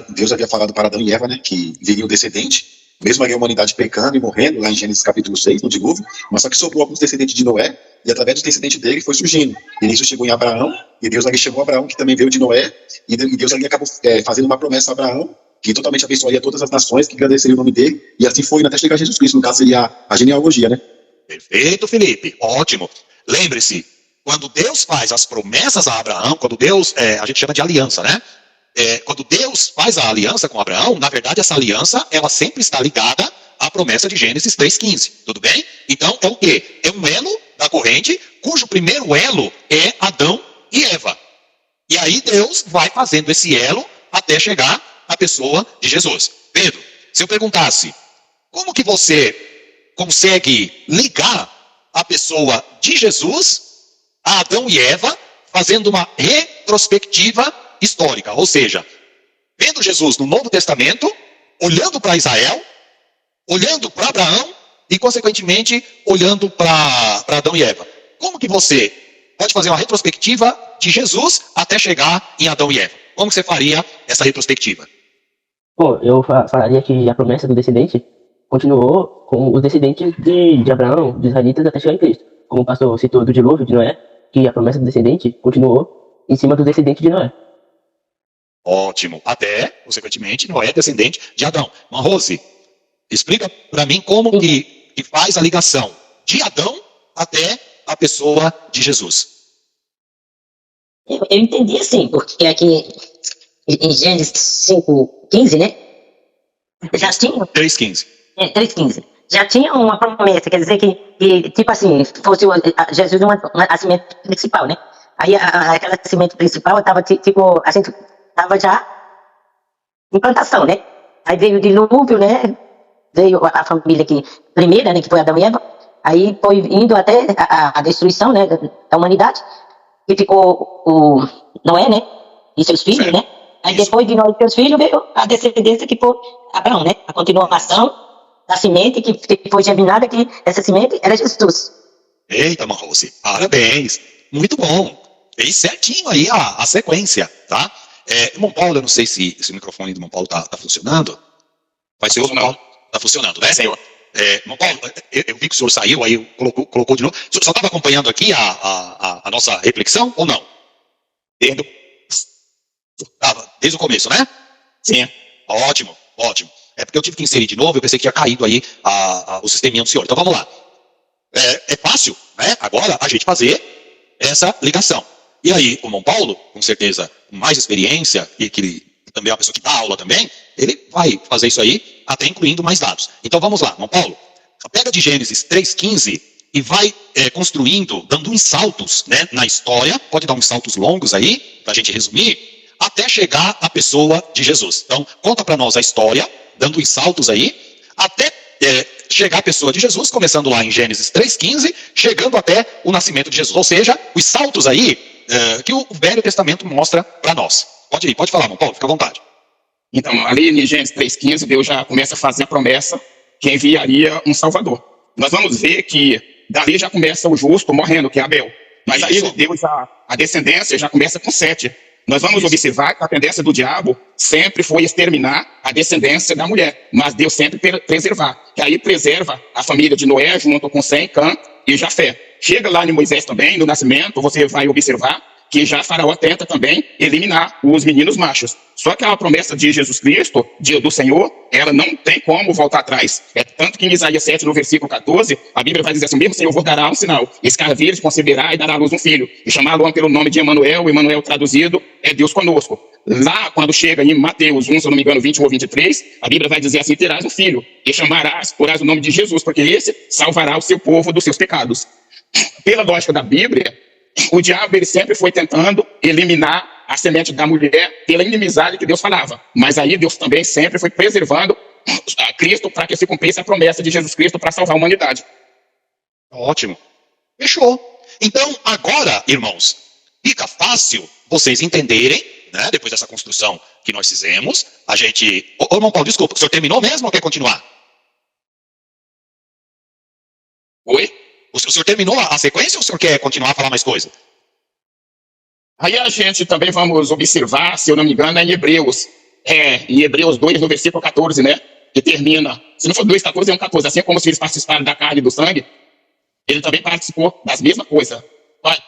Deus havia falado para Adão e Eva, né, que viria um descendente, mesmo a humanidade pecando e morrendo, lá em Gênesis capítulo 6, no dilúvio, mas só que sobrou alguns descendentes de Noé, e através dos descendentes dele foi surgindo. E nisso chegou em Abraão, e Deus ali chamou Abraão, que também veio de Noé, e Deus ali acabou fazendo uma promessa a Abraão, que totalmente abençoaria todas as nações, que agradeceria o nome dele, e assim foi até chegar a Jesus Cristo. No caso seria a genealogia, né? Perfeito, Felipe. Ótimo. Lembre-se, quando Deus faz as promessas a Abraão, quando Deus, a gente chama de aliança, né? Quando Deus faz a aliança com Abraão, na verdade essa aliança, ela sempre está ligada à promessa de Gênesis 3,15. Tudo bem? Então é o quê? É um elo da corrente, cujo primeiro elo é Adão e Eva. E aí Deus vai fazendo esse elo até chegar à pessoa de Jesus. Pedro, se eu perguntasse, como que você consegue ligar a pessoa de Jesus a Adão e Eva, fazendo uma retrospectiva histórica, ou seja, vendo Jesus no Novo Testamento, olhando para Israel, olhando para Abraão e, consequentemente, olhando para Adão e Eva. Como que você pode fazer uma retrospectiva de Jesus até chegar em Adão e Eva? Como que você faria essa retrospectiva? Bom, eu falaria que a promessa do descendente continuou com os descendentes de Abraão, dos israelitas, até chegar em Cristo. Como o pastor citou do dilúvio de Noé, que a promessa do descendente continuou em cima do descendente de Noé. Ótimo. Até, consequentemente, Noé é descendente de Adão. Mas, Rose, explica para mim como que faz a ligação de Adão até a pessoa de Jesus. Eu entendi assim, porque aqui em Gênesis 5:15, né? Já tinha, 3,15. 3:15. Já tinha uma promessa, quer dizer que tipo assim, fosse Jesus a semente principal, né? Aí aquela semente principal estava tipo, a gente estava já em plantação, né? Aí veio o dilúvio, né? Veio a família aqui, primeira, né? Que foi Adão e Eva. Aí foi indo até a destruição, né? Da humanidade. E ficou o Noé, né? E seus filhos, Certo. né? Aí Isso. depois de Noé e seus filhos veio a descendência que foi Abraão, né? A continuação da semente que foi germinada, que essa semente era Jesus. Eita, Marrose, parabéns. Muito bom. Fez certinho aí a sequência, tá? Irmão Paulo, eu não sei se o microfone do irmão Paulo tá funcionando. Vai ser o irmão Paulo. Tá funcionando, né, senhor? Irmão Paulo, eu vi que o senhor saiu, aí colocou de novo. O senhor só estava acompanhando aqui a nossa reflexão ou não? Desde o começo, né? Sim. Ótimo, ótimo. É porque eu tive que inserir de novo, eu pensei que tinha caído aí o sisteminha do senhor. Então vamos lá. É fácil, né? Agora a gente fazer essa ligação. E aí, o irmão Paulo, com certeza, com mais experiência, e que ele também é uma pessoa que dá aula também, ele vai fazer isso aí, até incluindo mais dados. Então vamos lá, irmão Paulo. Pega de Gênesis 3,15 e vai construindo, dando uns saltos, né, na história. Pode dar uns saltos longos aí, para a gente resumir, até chegar à pessoa de Jesus. Então, conta para nós a história, dando uns saltos aí, até chegar à pessoa de Jesus, começando lá em Gênesis 3,15, chegando até o nascimento de Jesus. Ou seja, os saltos aí que o Velho Testamento mostra para nós. Pode ir, pode falar, irmão Paulo, fica à vontade. Então, ali em Gênesis 3,15, Deus já começa a fazer a promessa que enviaria um Salvador. Nós vamos ver que dali já começa o justo morrendo, que é Abel. Mas aí Deus, a descendência já começa com Sete. Nós vamos observar que a tendência do diabo sempre foi exterminar a descendência da mulher, mas Deus sempre preservar. Que aí preserva a família de Noé junto com Sem, Cã e Jafé. Chega lá em Moisés também, no nascimento, você vai observar que já Faraó tenta também eliminar os meninos machos. Só que a promessa de Jesus Cristo, do Senhor, ela não tem como voltar atrás. É tanto que em Isaías 7, no versículo 14, a Bíblia vai dizer assim, mesmo o Senhor vos dará um sinal. Escarra verde conceberá e dará à luz um filho. E chamá-lo pelo nome de Emanuel, Emanuel traduzido é Deus conosco. Lá, quando chega em Mateus 1, se eu não me engano, 21 ou 23, a Bíblia vai dizer assim, terás um filho e porás o nome de Jesus, porque esse salvará o seu povo dos seus pecados. Pela lógica da Bíblia, o diabo ele sempre foi tentando eliminar a semente da mulher pela inimizade que Deus falava. Mas aí Deus também sempre foi preservando a Cristo para que se cumprisse a promessa de Jesus Cristo para salvar a humanidade. Ótimo. Fechou. Então, agora, irmãos, fica fácil vocês entenderem, né, depois dessa construção que nós fizemos, a gente... Ô, irmão Paulo, desculpa, o senhor terminou mesmo ou quer continuar? Oi? O senhor terminou a sequência ou o senhor quer continuar a falar mais coisa? Aí a gente também vamos observar, se eu não me engano, é em Hebreus. Em Hebreus 2, no versículo 14, né? Que termina. Se não for 2,14, é 1,14. Assim como os filhos participaram da carne e do sangue, ele também participou das mesmas coisas.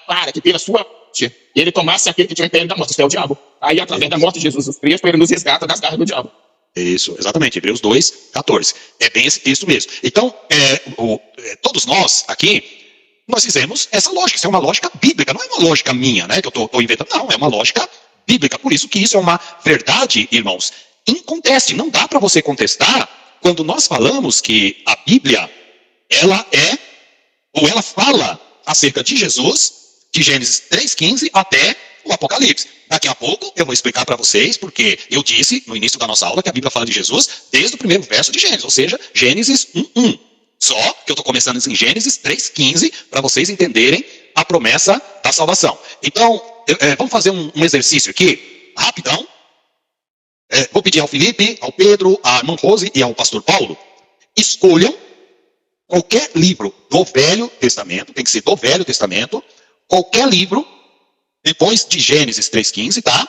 Para que pela sua morte, ele tomasse aquele que tinha o império da morte, que é o diabo. Aí, através da morte de Jesus Cristo, ele nos resgata das garras do diabo. Isso, exatamente, Hebreus 2, 14. É bem esse texto mesmo. Então, todos nós aqui, nós fizemos essa lógica. Isso é uma lógica bíblica, não é uma lógica minha, né, que eu estou inventando. Não, é uma lógica bíblica. Por isso que isso é uma verdade, irmãos, inconteste. Não dá para você contestar quando nós falamos que a Bíblia, ela fala acerca de Jesus, de Gênesis 3,15 até o Apocalipse. Daqui a pouco eu vou explicar para vocês, porque eu disse no início da nossa aula que a Bíblia fala de Jesus desde o primeiro verso de Gênesis, ou seja, Gênesis 1:1. Só que eu estou começando em Gênesis 3,15 para vocês entenderem a promessa da salvação. Então, vamos fazer um exercício aqui, rapidão. Vou pedir ao Felipe, ao Pedro, à irmã Rose e ao pastor Paulo, escolham qualquer livro do Velho Testamento, tem que ser do Velho Testamento, qualquer livro, depois de Gênesis 3,15, tá?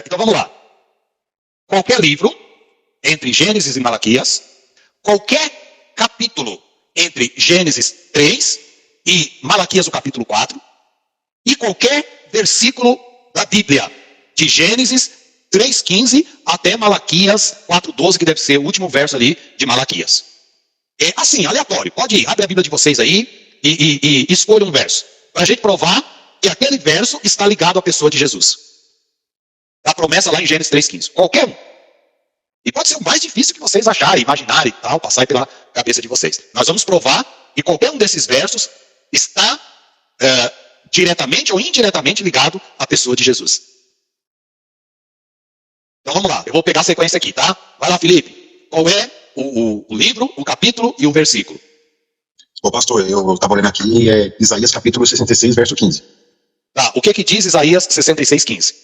Então vamos lá. Qualquer livro, entre Gênesis e Malaquias, qualquer capítulo entre Gênesis 3 e Malaquias, o capítulo 4, e qualquer versículo da Bíblia, de Gênesis 3,15 até Malaquias 4,12, que deve ser o último verso ali de Malaquias. É assim, aleatório. Pode ir, abre a Bíblia de vocês aí e escolha um verso. Para a gente provar E aquele verso está ligado à pessoa de Jesus. A promessa lá em Gênesis 3,15. Qualquer um. E pode ser o mais difícil que vocês acharem, imaginarem e tal, passar pela cabeça de vocês. Nós vamos provar que qualquer um desses versos está diretamente ou indiretamente ligado à pessoa de Jesus. Então vamos lá, eu vou pegar a sequência aqui, tá? Vai lá, Felipe. Qual é o livro, o capítulo e o versículo? Ô pastor, eu estava olhando aqui, Isaías capítulo 66, verso 15. Tá, o que diz Isaías 66,15?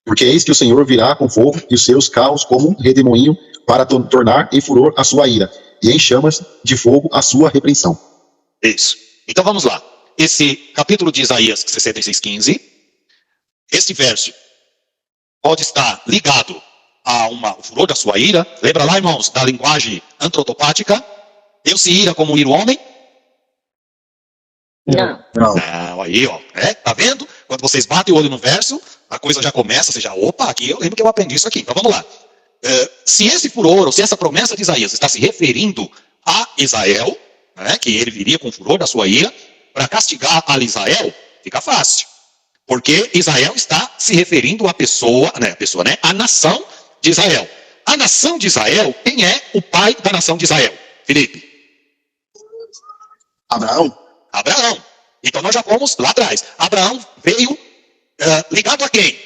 Porque eis que o Senhor virá com fogo e os seus carros como um redemoinho para tornar em furor a sua ira e em chamas de fogo a sua repreensão. Isso. Então vamos lá. Esse capítulo de Isaías 66,15, esse verso pode estar ligado ao furor da sua ira. Lembra lá, irmãos, da linguagem antropopática? Deus se ira como ira o homem? Não. Não, aí, ó. Tá vendo? Quando vocês batem o olho no verso, a coisa já começa, você já, opa, aqui eu lembro que eu aprendi isso aqui. Então vamos lá. Se esse furor, ou se essa promessa de Isaías está se referindo a Israel, né, que ele viria com o furor da sua ira, para castigar a Israel, fica fácil. Porque Israel está se referindo à pessoa, a nação de Israel. A nação de Israel, quem é o pai da nação de Israel? Felipe? Abraão. Abraão. Então nós já fomos lá atrás. Abraão veio ligado a quem?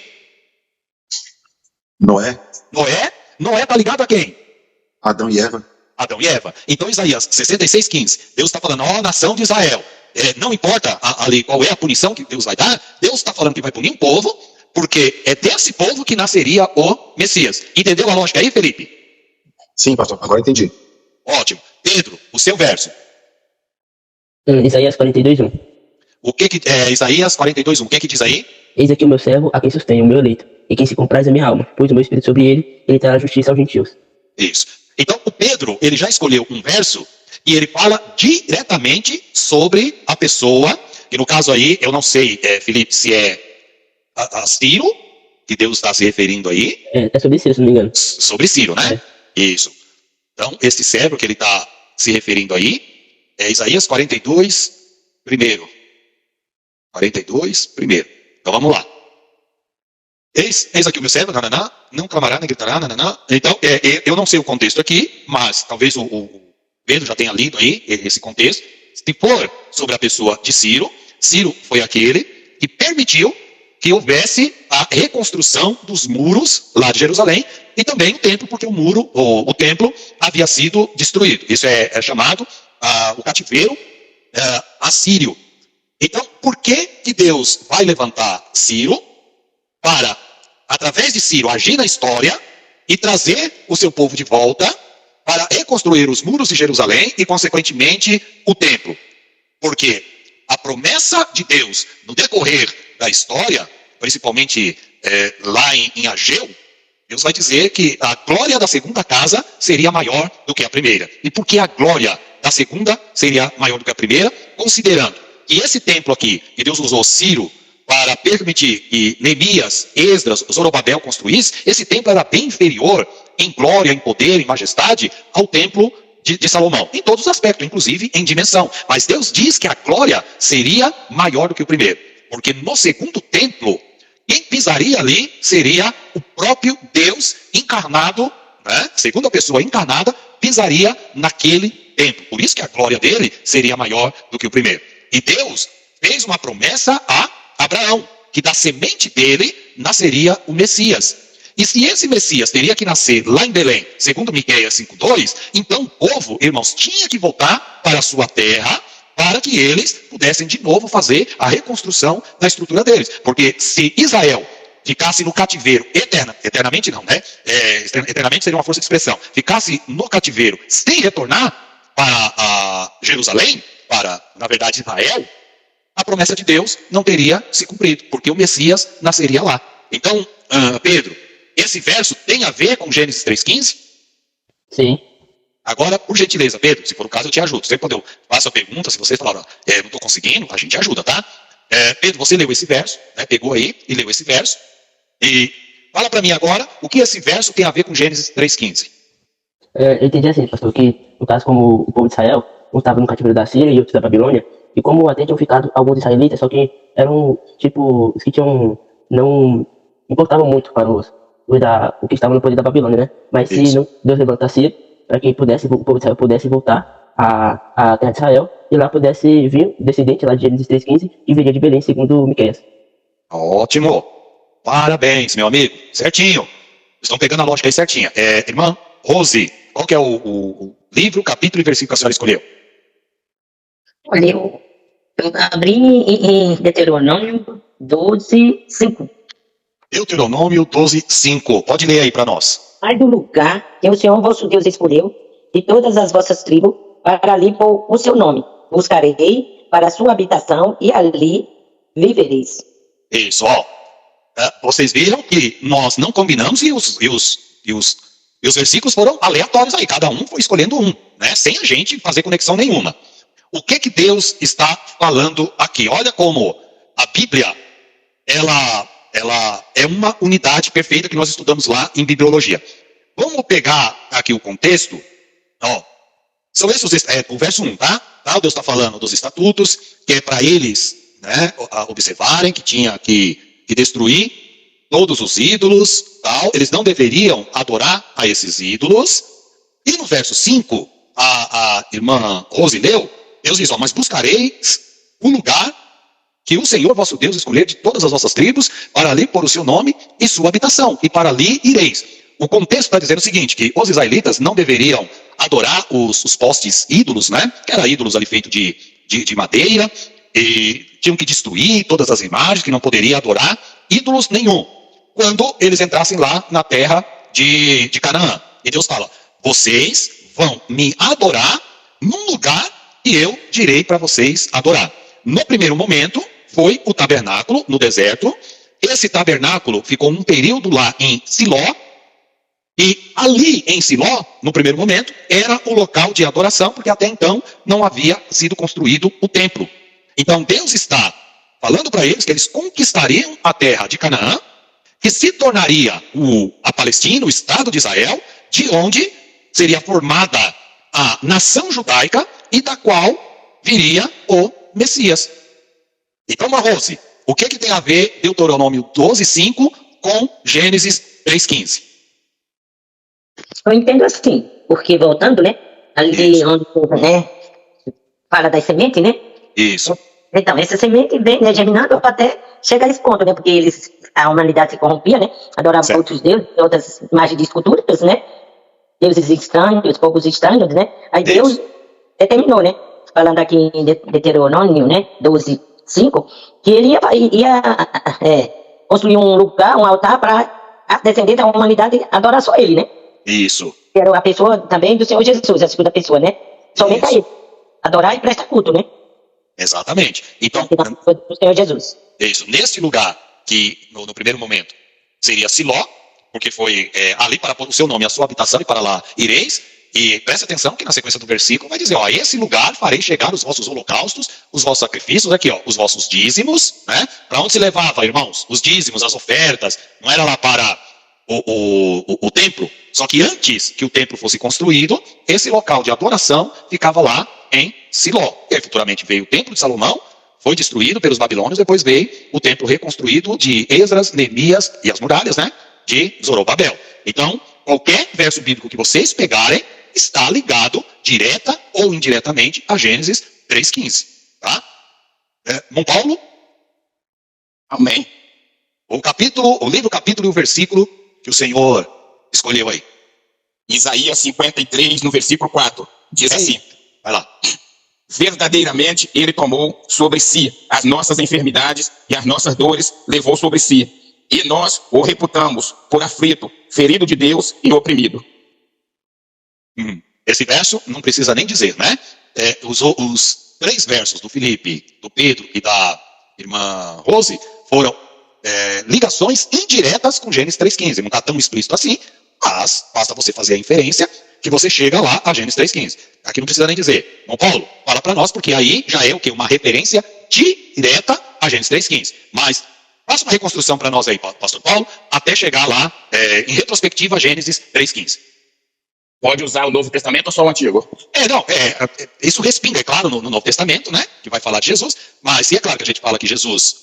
Noé. Noé está ligado a quem? Adão e Eva. Adão e Eva. Então Isaías 66,15. Deus está falando, ó, nação de Israel. Não importa ali qual é a punição que Deus vai dar, Deus está falando que vai punir um povo, porque é desse povo que nasceria o Messias. Entendeu a lógica aí, Felipe? Sim, pastor, agora entendi. Ótimo. Pedro, o seu verso. Isaías 42:1. Isaías 42:1. O que diz aí? Eis aqui o meu servo, a quem sustenho, o meu eleito, e quem se compraz a minha alma, pois o meu espírito sobre ele trará justiça aos gentios. Isso. Então, o Pedro, ele já escolheu um verso e ele fala diretamente sobre a pessoa, que no caso aí, eu não sei, Felipe, se é a Ciro, que Deus está se referindo aí. É sobre Ciro, se não me engano. Sobre Ciro, né? Isso. Então, esse servo que ele está se referindo aí é Isaías 42, primeiro. 42, primeiro. Então, vamos lá. Eis aqui o meu servo, nananá, não clamará, nem gritará, nananá. Então, eu não sei o contexto aqui, mas talvez o Pedro já tenha lido aí esse contexto. Se for sobre a pessoa de Ciro, Ciro foi aquele que permitiu que houvesse a reconstrução dos muros lá de Jerusalém e também o templo, porque o templo havia sido destruído. Isso é chamado o cativeiro assírio. Então, por que Deus vai levantar Ciro para, através de Ciro, agir na história e trazer o seu povo de volta para reconstruir os muros de Jerusalém e, consequentemente, o templo? Porque a promessa de Deus no decorrer da história, principalmente lá em Ageu, Deus vai dizer que a glória da segunda casa seria maior do que a primeira. E por que a glória da segunda seria maior do que a primeira? Considerando que esse templo aqui, que Deus usou Ciro para permitir que Neemias, Esdras, Zorobabel construíssem, esse templo era bem inferior em glória, em poder, em majestade ao templo de Salomão. Em todos os aspectos, inclusive em dimensão. Mas Deus diz que a glória seria maior do que o primeiro. Porque no segundo templo, quem pisaria ali seria o próprio Deus encarnado, né? Segunda pessoa encarnada, pisaria naquele templo. Por isso que a glória dele seria maior do que o primeiro. E Deus fez uma promessa a Abraão, que da semente dele nasceria o Messias. E se esse Messias teria que nascer lá em Belém, segundo Miqueias 5:2, então o povo, irmãos, tinha que voltar para a sua terra para que eles pudessem de novo fazer a reconstrução da estrutura deles. Porque se Israel ficasse no cativeiro eternamente não, né? Eternamente seria uma força de expressão. Ficasse no cativeiro sem retornar para Jerusalém, para, na verdade, Israel, a promessa de Deus não teria se cumprido, porque o Messias nasceria lá. Então, Pedro, esse verso tem a ver com Gênesis 3,15? Sim. Agora, por gentileza, Pedro, se for o caso, eu te ajudo. Sempre quando eu faço a pergunta, se vocês falaram, não estou conseguindo, a gente ajuda, tá? Pedro, você leu esse verso, né? Pegou aí e leu esse verso. E fala para mim agora, o que esse verso tem a ver com Gênesis 3,15? Eu entendi assim, pastor, que no caso como o povo de Israel, um estava no cativeiro da Síria e outro da Babilônia, E como até tinham ficado alguns israelitas, só que eram, tipo, os que tinham, não importavam muito para o que estava no poder da Babilônia, né? Mas se Isso. não, Deus levantasse para que pudesse, o povo de Israel pudesse voltar à terra de Israel, e lá pudesse vir o descendente lá de Gênesis 3,15, que viria de Belém, segundo Miqueias. Ótimo. Parabéns, meu amigo. Certinho. Estão pegando a lógica aí certinha. Irmã Rose, qual que é o livro, capítulo e versículo que a senhora escolheu? Olha, eu abri em Deuteronômio 12:5. Deuteronômio 12:5. Pode ler aí para nós. Sai do lugar que o Senhor vosso Deus escolheu, de todas as vossas tribos, para ali pôr o seu nome. Buscarei para a sua habitação e ali vivereis. Isso, ó. Vocês viram que nós não combinamos e os versículos foram aleatórios aí. Cada um foi escolhendo um, né? Sem a gente fazer conexão nenhuma. O que Deus está falando aqui? Olha como a Bíblia, ela é uma unidade perfeita que nós estudamos lá em bibliologia. Vamos pegar aqui o contexto. Ó, são esses, o verso 1, tá? Deus está falando dos estatutos, que é para eles, né, observarem que tinha que destruir todos os ídolos, tal. Eles não deveriam adorar a esses ídolos. E no verso 5, a irmã Rose leu, Deus diz, ó, mas buscareis o lugar que o Senhor vosso Deus escolher de todas as vossas tribos, para ali pôr o seu nome e sua habitação, e para ali ireis. O contexto está dizendo o seguinte, que os israelitas não deveriam adorar os postes ídolos, né? Que eram ídolos ali feitos de madeira, e tinham que destruir todas as imagens, que não poderiam adorar ídolos nenhum, quando eles entrassem lá na terra de Canaã. E Deus fala, vocês vão me adorar num lugar e eu direi para vocês adorar. No primeiro momento, foi o tabernáculo no deserto. Esse tabernáculo ficou um período lá em Siló. E ali em Siló, no primeiro momento, era o local de adoração, porque até então não havia sido construído o templo. Então Deus está falando para eles que eles conquistariam a terra de Canaã, que se tornaria a Palestina, o Estado de Israel, de onde seria formada a nação judaica e da qual viria o Messias. Então, Rose, o que tem a ver Deuteronômio 12:5 com Gênesis 3:15? Eu entendo assim, porque voltando, né? Ali onde, né? Fala das sementes, né? Isso. Então, essa semente vem, né, germinando até chegar a esse ponto, né? Porque a humanidade se corrompia, né? Adorava Certo. outros deuses, outras imagens de esculturas, né? Deuses estranhos, povos estranhos, né? Aí Deus determinou, né? Falando aqui em Deuteronômio, né? 12:5, que ele ia construir um lugar, um altar para a descendente da humanidade adorar só ele, né? Isso. Que era a pessoa também do Senhor Jesus, a segunda pessoa, né? Somente a ele. Adorar e prestar culto, né? Exatamente. Então, Do Senhor Jesus. isso. Nesse lugar, que no primeiro momento seria Siló, porque foi ali para pôr o seu nome, a sua habitação, e para lá ireis. E preste atenção que na sequência do versículo vai dizer, ó, esse lugar farei chegar os vossos holocaustos, os vossos sacrifícios, aqui, ó, os vossos dízimos, né? Para onde se levava, irmãos? Os dízimos, as ofertas, não era lá para o templo. Só que antes que o templo fosse construído, esse local de adoração ficava lá em Siló. E aí futuramente veio o templo de Salomão, foi destruído pelos babilônios, depois veio o templo reconstruído de Esdras, Neemias e as muralhas, né? De Zorobabel. Então, qualquer verso bíblico que vocês pegarem, está ligado, direta ou indiretamente, a Gênesis 3:15. Tá? Mão Paulo? Amém. O livro, o capítulo e o versículo que o Senhor escolheu aí. Isaías 53, no versículo 4, diz assim, Vai lá. verdadeiramente ele tomou sobre si as nossas enfermidades e as nossas dores levou sobre si. E nós o reputamos por aflito, ferido de Deus e oprimido. Esse verso não precisa nem dizer, né? Os 3 versos do Felipe, do Pedro e da irmã Rose foram ligações indiretas com Gênesis 3:15. Não está tão explícito assim, mas basta você fazer a inferência que você chega lá a Gênesis 3:15. Aqui não precisa nem dizer. Bom, Paulo, fala para nós, porque aí já é o quê? Uma referência direta a Gênesis 3:15. Mas faça uma reconstrução para nós aí, pastor Paulo, até chegar lá, em retrospectiva, a Gênesis 3:15. pode usar o Novo Testamento ou só o Antigo? Isso respinga, é claro, no Novo Testamento, né? Que vai falar de Jesus, mas e é claro que a gente fala que Jesus,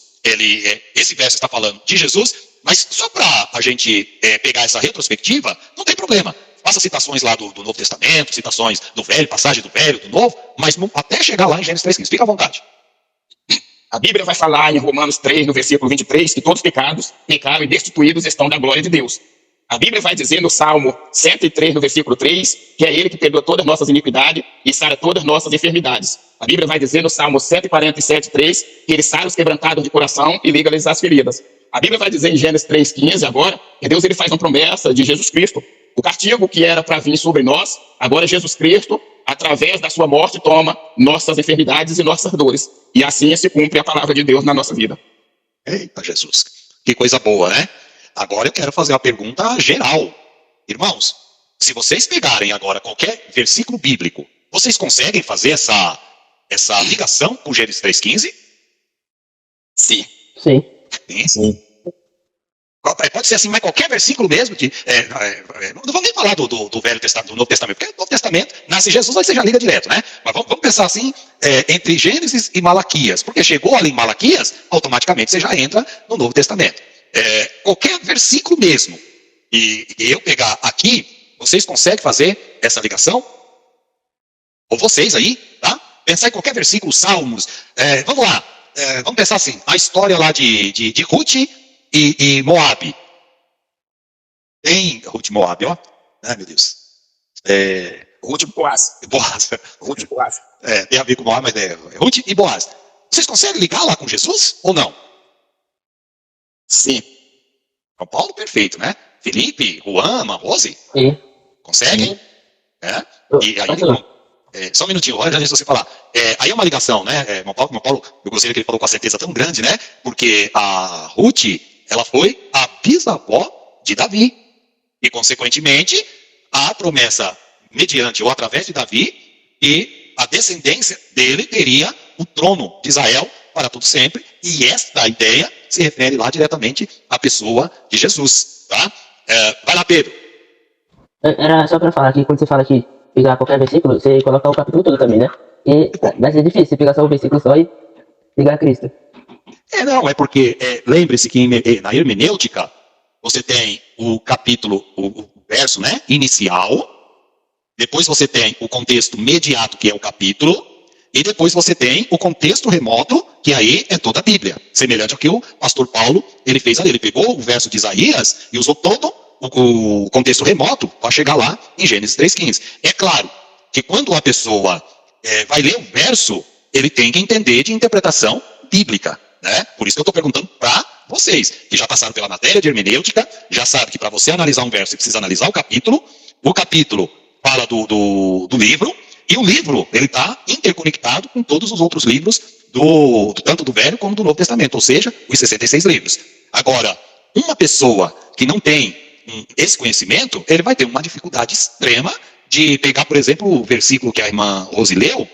esse verso está falando de Jesus, mas só para a gente pegar essa retrospectiva, não tem problema. Faça citações lá do Novo Testamento, citações do Velho, passagem do Velho, do Novo, mas até chegar lá em Gênesis 3,15. Fica à vontade. A Bíblia vai falar em Romanos 3, no versículo 23, que todos pecaram e destituídos estão da glória de Deus. A Bíblia vai dizer no Salmo 103, no versículo 3, que é Ele que perdoa todas as nossas iniquidades e sara todas as nossas enfermidades. A Bíblia vai dizer no Salmo 147, 3, que Ele sara os quebrantados de coração e liga-lhes as feridas. A Bíblia vai dizer em Gênesis 3,15 agora, que Deus ele faz uma promessa de Jesus Cristo. O castigo que era para vir sobre nós, agora Jesus Cristo, através da sua morte, toma nossas enfermidades e nossas dores. E assim se cumpre a palavra de Deus na nossa vida. Eita, Jesus. Que coisa boa, né? Agora eu quero fazer uma pergunta geral. Irmãos, se vocês pegarem agora qualquer versículo bíblico, vocês conseguem fazer essa ligação com Gênesis 3,15? Sim. Sim. Sim. Pode ser assim, mas qualquer versículo mesmo, não vamos nem falar do Velho Testamento, do Novo Testamento, porque no Novo Testamento nasce Jesus, aí você já liga direto, né? Mas vamos pensar assim, entre Gênesis e Malaquias, porque chegou ali em Malaquias, automaticamente você já entra no Novo Testamento. Qualquer versículo mesmo, e eu pegar aqui, vocês conseguem fazer essa ligação? Ou vocês aí, tá? Pensar em qualquer versículo, Salmos, vamos lá, vamos pensar assim, a história lá de Ruth e Moabe. Tem Ruth e Moabe, ó. Ai, meu Deus. Ruth e Boaz. Ruth e Boaz. Tem a ver com Moabe, mas Ruth e Boaz. Vocês conseguem ligar lá com Jesus ou não? Sim. São Paulo, perfeito, né? Felipe, Juan, Rose? Sim. Conseguem? E aí, só um minutinho, antes de você falar. Aí é uma ligação, né? Paulo, eu gostei que ele falou com a certeza tão grande, né? Porque a Ruth, ela foi a bisavó de Davi. E, consequentemente, a promessa mediante ou através de Davi, e a descendência dele teria o trono de Israel para todo sempre. E esta ideia se refere lá diretamente à pessoa de Jesus, tá? Vai lá, Pedro. Era só pra falar que quando você fala que pegar qualquer versículo, você coloca o capítulo todo também, né? E vai ser difícil você pegar só um versículo só e ligar a Cristo. Não, é porque, lembre-se que na hermenêutica, você tem o capítulo, o verso, né, inicial, depois você tem o contexto imediato, que é o capítulo, e depois você tem o contexto remoto, que aí é toda a Bíblia. Semelhante ao que o pastor Paulo, ele fez ali. Ele pegou o verso de Isaías e usou todo o contexto remoto para chegar lá em Gênesis 3,15. É claro que quando a pessoa vai ler o verso, ele tem que entender de interpretação bíblica, né? Por isso que eu estou perguntando para vocês, que já passaram pela matéria de hermenêutica, já sabe que para você analisar um verso, você precisa analisar o capítulo fala do livro, e o livro, ele está interconectado com todos os outros livros, tanto do Velho como do Novo Testamento, ou seja, os 66 livros. Agora, uma pessoa que não tem esse conhecimento, ele vai ter uma dificuldade extrema de pegar, por exemplo, o versículo que a irmã Rose leu,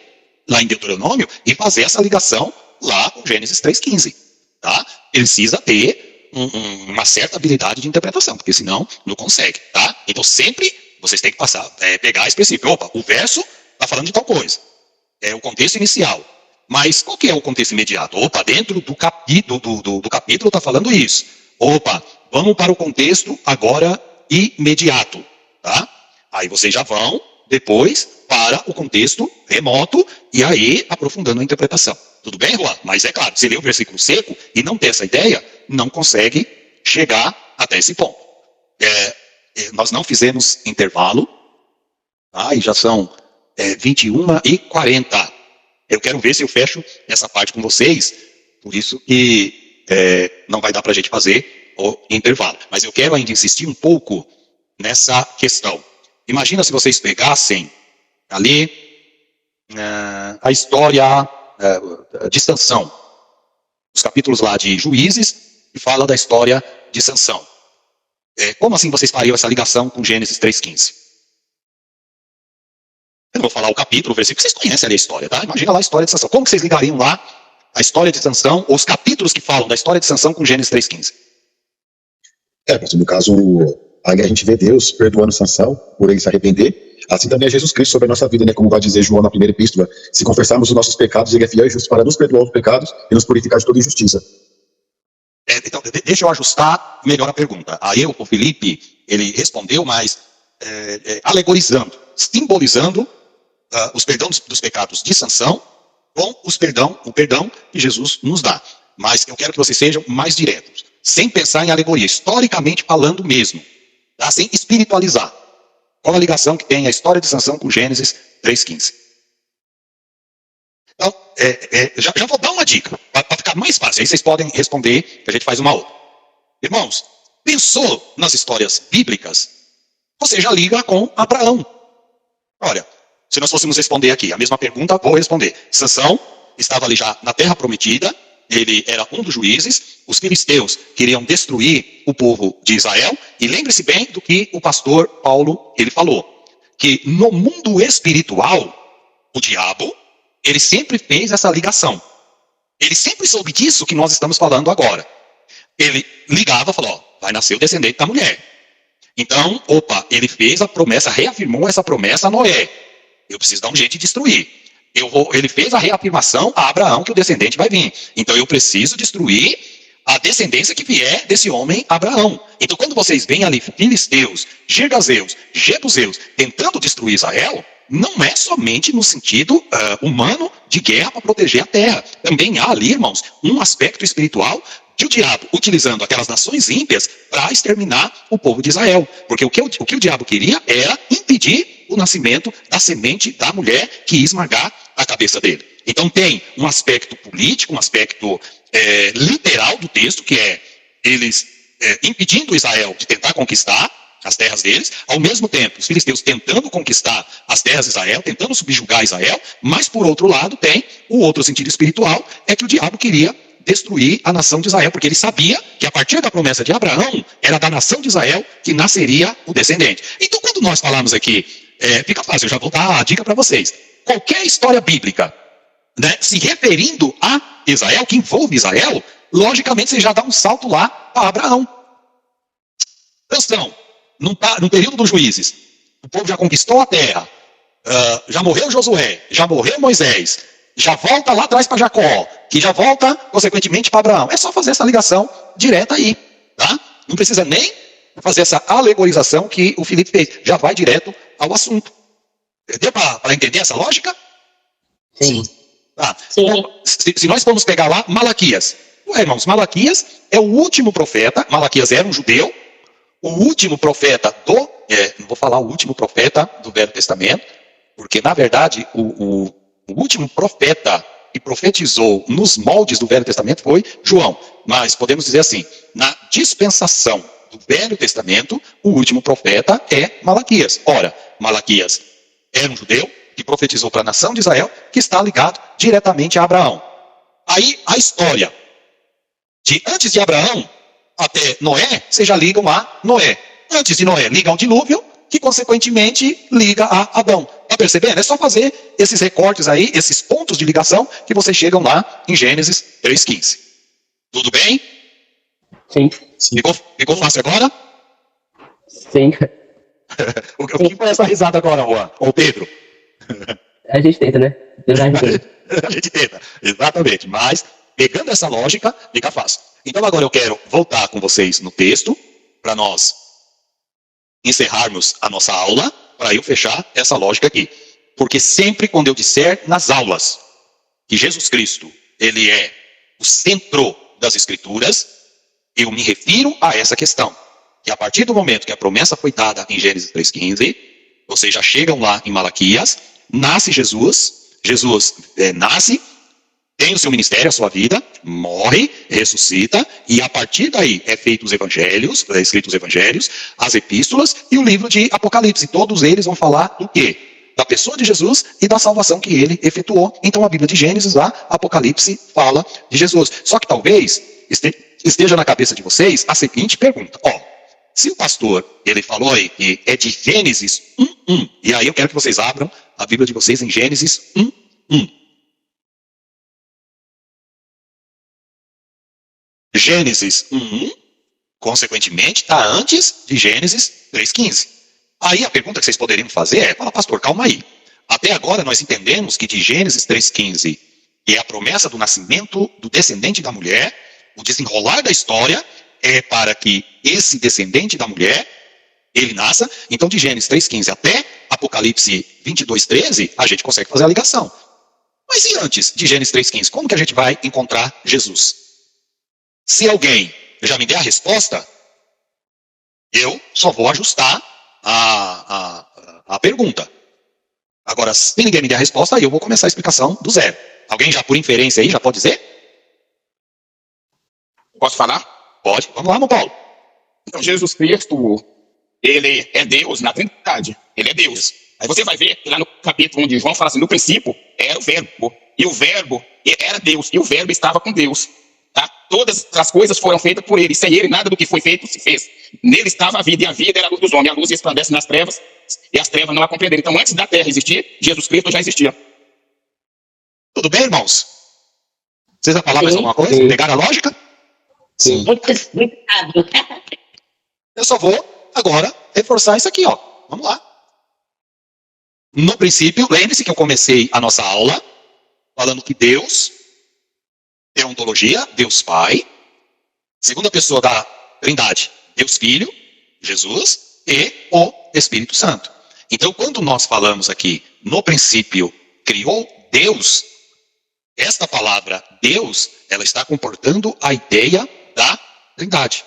lá em Deuteronômio, e fazer essa ligação lá com Gênesis 3,15. Tá? Ele precisa ter uma certa habilidade de interpretação, porque senão não consegue. Tá? Então sempre vocês têm que pegar específico. Opa, o verso está falando de tal coisa. É o contexto inicial. Mas qual que é o contexto imediato? Opa, dentro do capítulo está falando isso. Opa, vamos para o contexto agora imediato. Tá? Aí vocês já vão depois para o contexto remoto e aí aprofundando a interpretação. Tudo bem, Juan? Mas é claro, se ler o versículo seco e não ter essa ideia, não consegue chegar até esse ponto. Nós não fizemos intervalo, tá? E já são 21h40. Eu quero ver se eu fecho essa parte com vocês, por isso que não vai dar para a gente fazer o intervalo. Mas eu quero ainda insistir um pouco nessa questão. Imagina se vocês pegassem ali a história de Sansão. Os capítulos lá de Juízes, que fala da história de Sansão. Como assim vocês fariam essa ligação com Gênesis 3,15? Eu não vou falar o capítulo, o versículo, vocês conhecem ali a história, tá? Imagina lá a história de Sansão. Como que vocês ligariam lá a história de Sansão, ou os capítulos que falam da história de Sansão com Gênesis 3,15? Pastor, no caso, aí a gente vê Deus perdoando Sansão por ele se arrepender, Assim também é Jesus Cristo sobre a nossa vida, né? Como vai dizer João na primeira epístola, se confessarmos os nossos pecados, ele é fiel e justo para nos perdoar os pecados e nos purificar de toda injustiça. Então, deixa eu ajustar melhor a pergunta. Aí o Felipe, ele respondeu, mas alegorizando, simbolizando os perdão dos pecados de Sansão com o perdão que Jesus nos dá. Mas eu quero que vocês sejam mais diretos, sem pensar em alegoria, historicamente falando mesmo, tá? Sem espiritualizar. Qual a ligação que tem a história de Sansão com Gênesis 3,15? Então, já vou dar uma dica, para ficar mais fácil. Aí vocês podem responder, que a gente faz uma outra. Irmãos, pensou nas histórias bíblicas? Você já liga com Abraão. Olha, se nós fôssemos responder aqui a mesma pergunta, vou responder. Sansão estava ali já na terra prometida, ele era um dos juízes, os filisteus queriam destruir o povo de Israel, e lembre-se bem do que o pastor Paulo ele falou, que no mundo espiritual, o diabo, ele sempre fez essa ligação. Ele sempre soube disso que nós estamos falando agora. Ele ligava e falou, ó, vai nascer o descendente da mulher. Então, ele fez a promessa, reafirmou essa promessa a Noé. Eu preciso dar um jeito de destruir. Ele fez a reafirmação a Abraão que o descendente vai vir. Então eu preciso destruir a descendência que vier desse homem Abraão. Então quando vocês veem ali filisteus, girgazeus, jebuseus tentando destruir Israel, não é somente no sentido humano de guerra para proteger a terra. Também há ali, irmãos, um aspecto espiritual de o diabo utilizando aquelas nações ímpias para exterminar o povo de Israel. Porque o que o diabo queria era impedir o nascimento da semente da mulher que ia esmagar a cabeça dele. Então tem um aspecto político, um aspecto literal do texto, que é eles impedindo Israel de tentar conquistar as terras deles, ao mesmo tempo os filisteus tentando conquistar as terras de Israel, tentando subjugar Israel, mas por outro lado tem o outro sentido espiritual, é que o diabo queria destruir a nação de Israel, porque ele sabia que a partir da promessa de Abraão, era da nação de Israel que nasceria o descendente. Então quando nós falamos aqui, fica fácil, eu já vou dar a dica para vocês. Qualquer história bíblica, né, se referindo a Israel, que envolve Israel, logicamente você já dá um salto lá para Abraão. Sansão, no período dos juízes, o povo já conquistou a terra, já morreu Josué, já morreu Moisés, já volta lá atrás para Jacó, que já volta, consequentemente, para Abraão. É só fazer essa ligação direta aí, tá? Não precisa nem fazer essa alegorização que o Felipe fez. Já vai direto ao assunto. Deu para entender essa lógica? Sim. Tá. Sim. Então, se nós formos pegar lá, Malaquias. Ué, irmãos, Malaquias é o último profeta. Malaquias era um judeu. O último profeta não vou falar o último profeta do Velho Testamento, porque, na verdade, o último profeta que profetizou nos moldes do Velho Testamento foi João. Mas podemos dizer assim, na dispensação do Velho Testamento, o último profeta é Malaquias. Ora, Malaquias era um judeu que profetizou para a nação de Israel, que está ligado diretamente a Abraão. Aí a história de antes de Abraão até Noé, vocês já ligam a Noé. Antes de Noé, liga ao dilúvio, que consequentemente liga a Adão. Está percebendo? É só fazer esses recortes aí, esses pontos de ligação, que vocês chegam lá em Gênesis 3,15. Tudo bem? Sim. Ficou fácil agora? Sim. O que foi essa risada agora, Juan? Ou Pedro? A gente tenta, né? A gente tenta, exatamente. Mas, pegando essa lógica, fica fácil. Então agora eu quero voltar com vocês no texto, para nós encerrarmos a nossa aula, para eu fechar essa lógica aqui. Porque sempre quando eu disser nas aulas que Jesus Cristo, ele é o centro das Escrituras, eu me refiro a essa questão. Que a partir do momento que a promessa foi dada em Gênesis 3,15, vocês já chegam lá em Malaquias, nasce Jesus nasce, tem o seu ministério, a sua vida, morre, ressuscita, e a partir daí é feito os evangelhos, escritos os evangelhos, as epístolas e o livro de Apocalipse. Todos eles vão falar do quê? Da pessoa de Jesus e da salvação que ele efetuou. Então a Bíblia de Gênesis lá, Apocalipse, fala de Jesus. Só que talvez esteja na cabeça de vocês a seguinte pergunta. Se o pastor, ele falou aí que é de Gênesis 1:1, e aí eu quero que vocês abram a Bíblia de vocês em Gênesis 1:1. Gênesis 1:1, consequentemente, está antes de Gênesis 3:15. Aí a pergunta que vocês poderiam fazer é, fala, pastor, calma aí. Até agora nós entendemos que de Gênesis 3,15 é a promessa do nascimento do descendente da mulher, o desenrolar da história é para que esse descendente da mulher, ele nasça. Então de Gênesis 3,15 até Apocalipse 22,13, a gente consegue fazer a ligação. Mas e antes de Gênesis 3,15, como que a gente vai encontrar Jesus? Se alguém já me der a resposta, eu só vou ajustar a pergunta. Agora, se ninguém me der a resposta, aí eu vou começar a explicação do zero. Alguém já por inferência aí já pode dizer? Posso falar? Pode. Vamos lá, irmão Paulo. Então, Jesus Cristo, ele é Deus na Trindade. Ele é Deus. Aí você vai ver que lá no capítulo 1 de João fala assim, no princípio era o verbo. E o verbo era Deus. E o verbo estava com Deus. Tá? Todas as coisas foram feitas por ele. Sem ele, nada do que foi feito se fez. Nele estava a vida, e a vida era a luz dos homens. A luz resplandece nas trevas, e as trevas não a compreenderam. Então, antes da terra existir, Jesus Cristo já existia. Tudo bem, irmãos? Vocês vão falar mais Sim, alguma coisa? sim. Pegaram a lógica? Sim. Muito sábio. Eu só vou agora reforçar isso aqui, ó. Vamos lá. No princípio, lembre-se que eu comecei a nossa aula falando que Deus é ontologia, Deus Pai, segunda pessoa da Trindade, Deus Filho, Jesus e o Espírito Santo. Então, quando nós falamos aqui, no princípio, criou Deus, esta palavra Deus, ela está comportando a ideia da Trindade.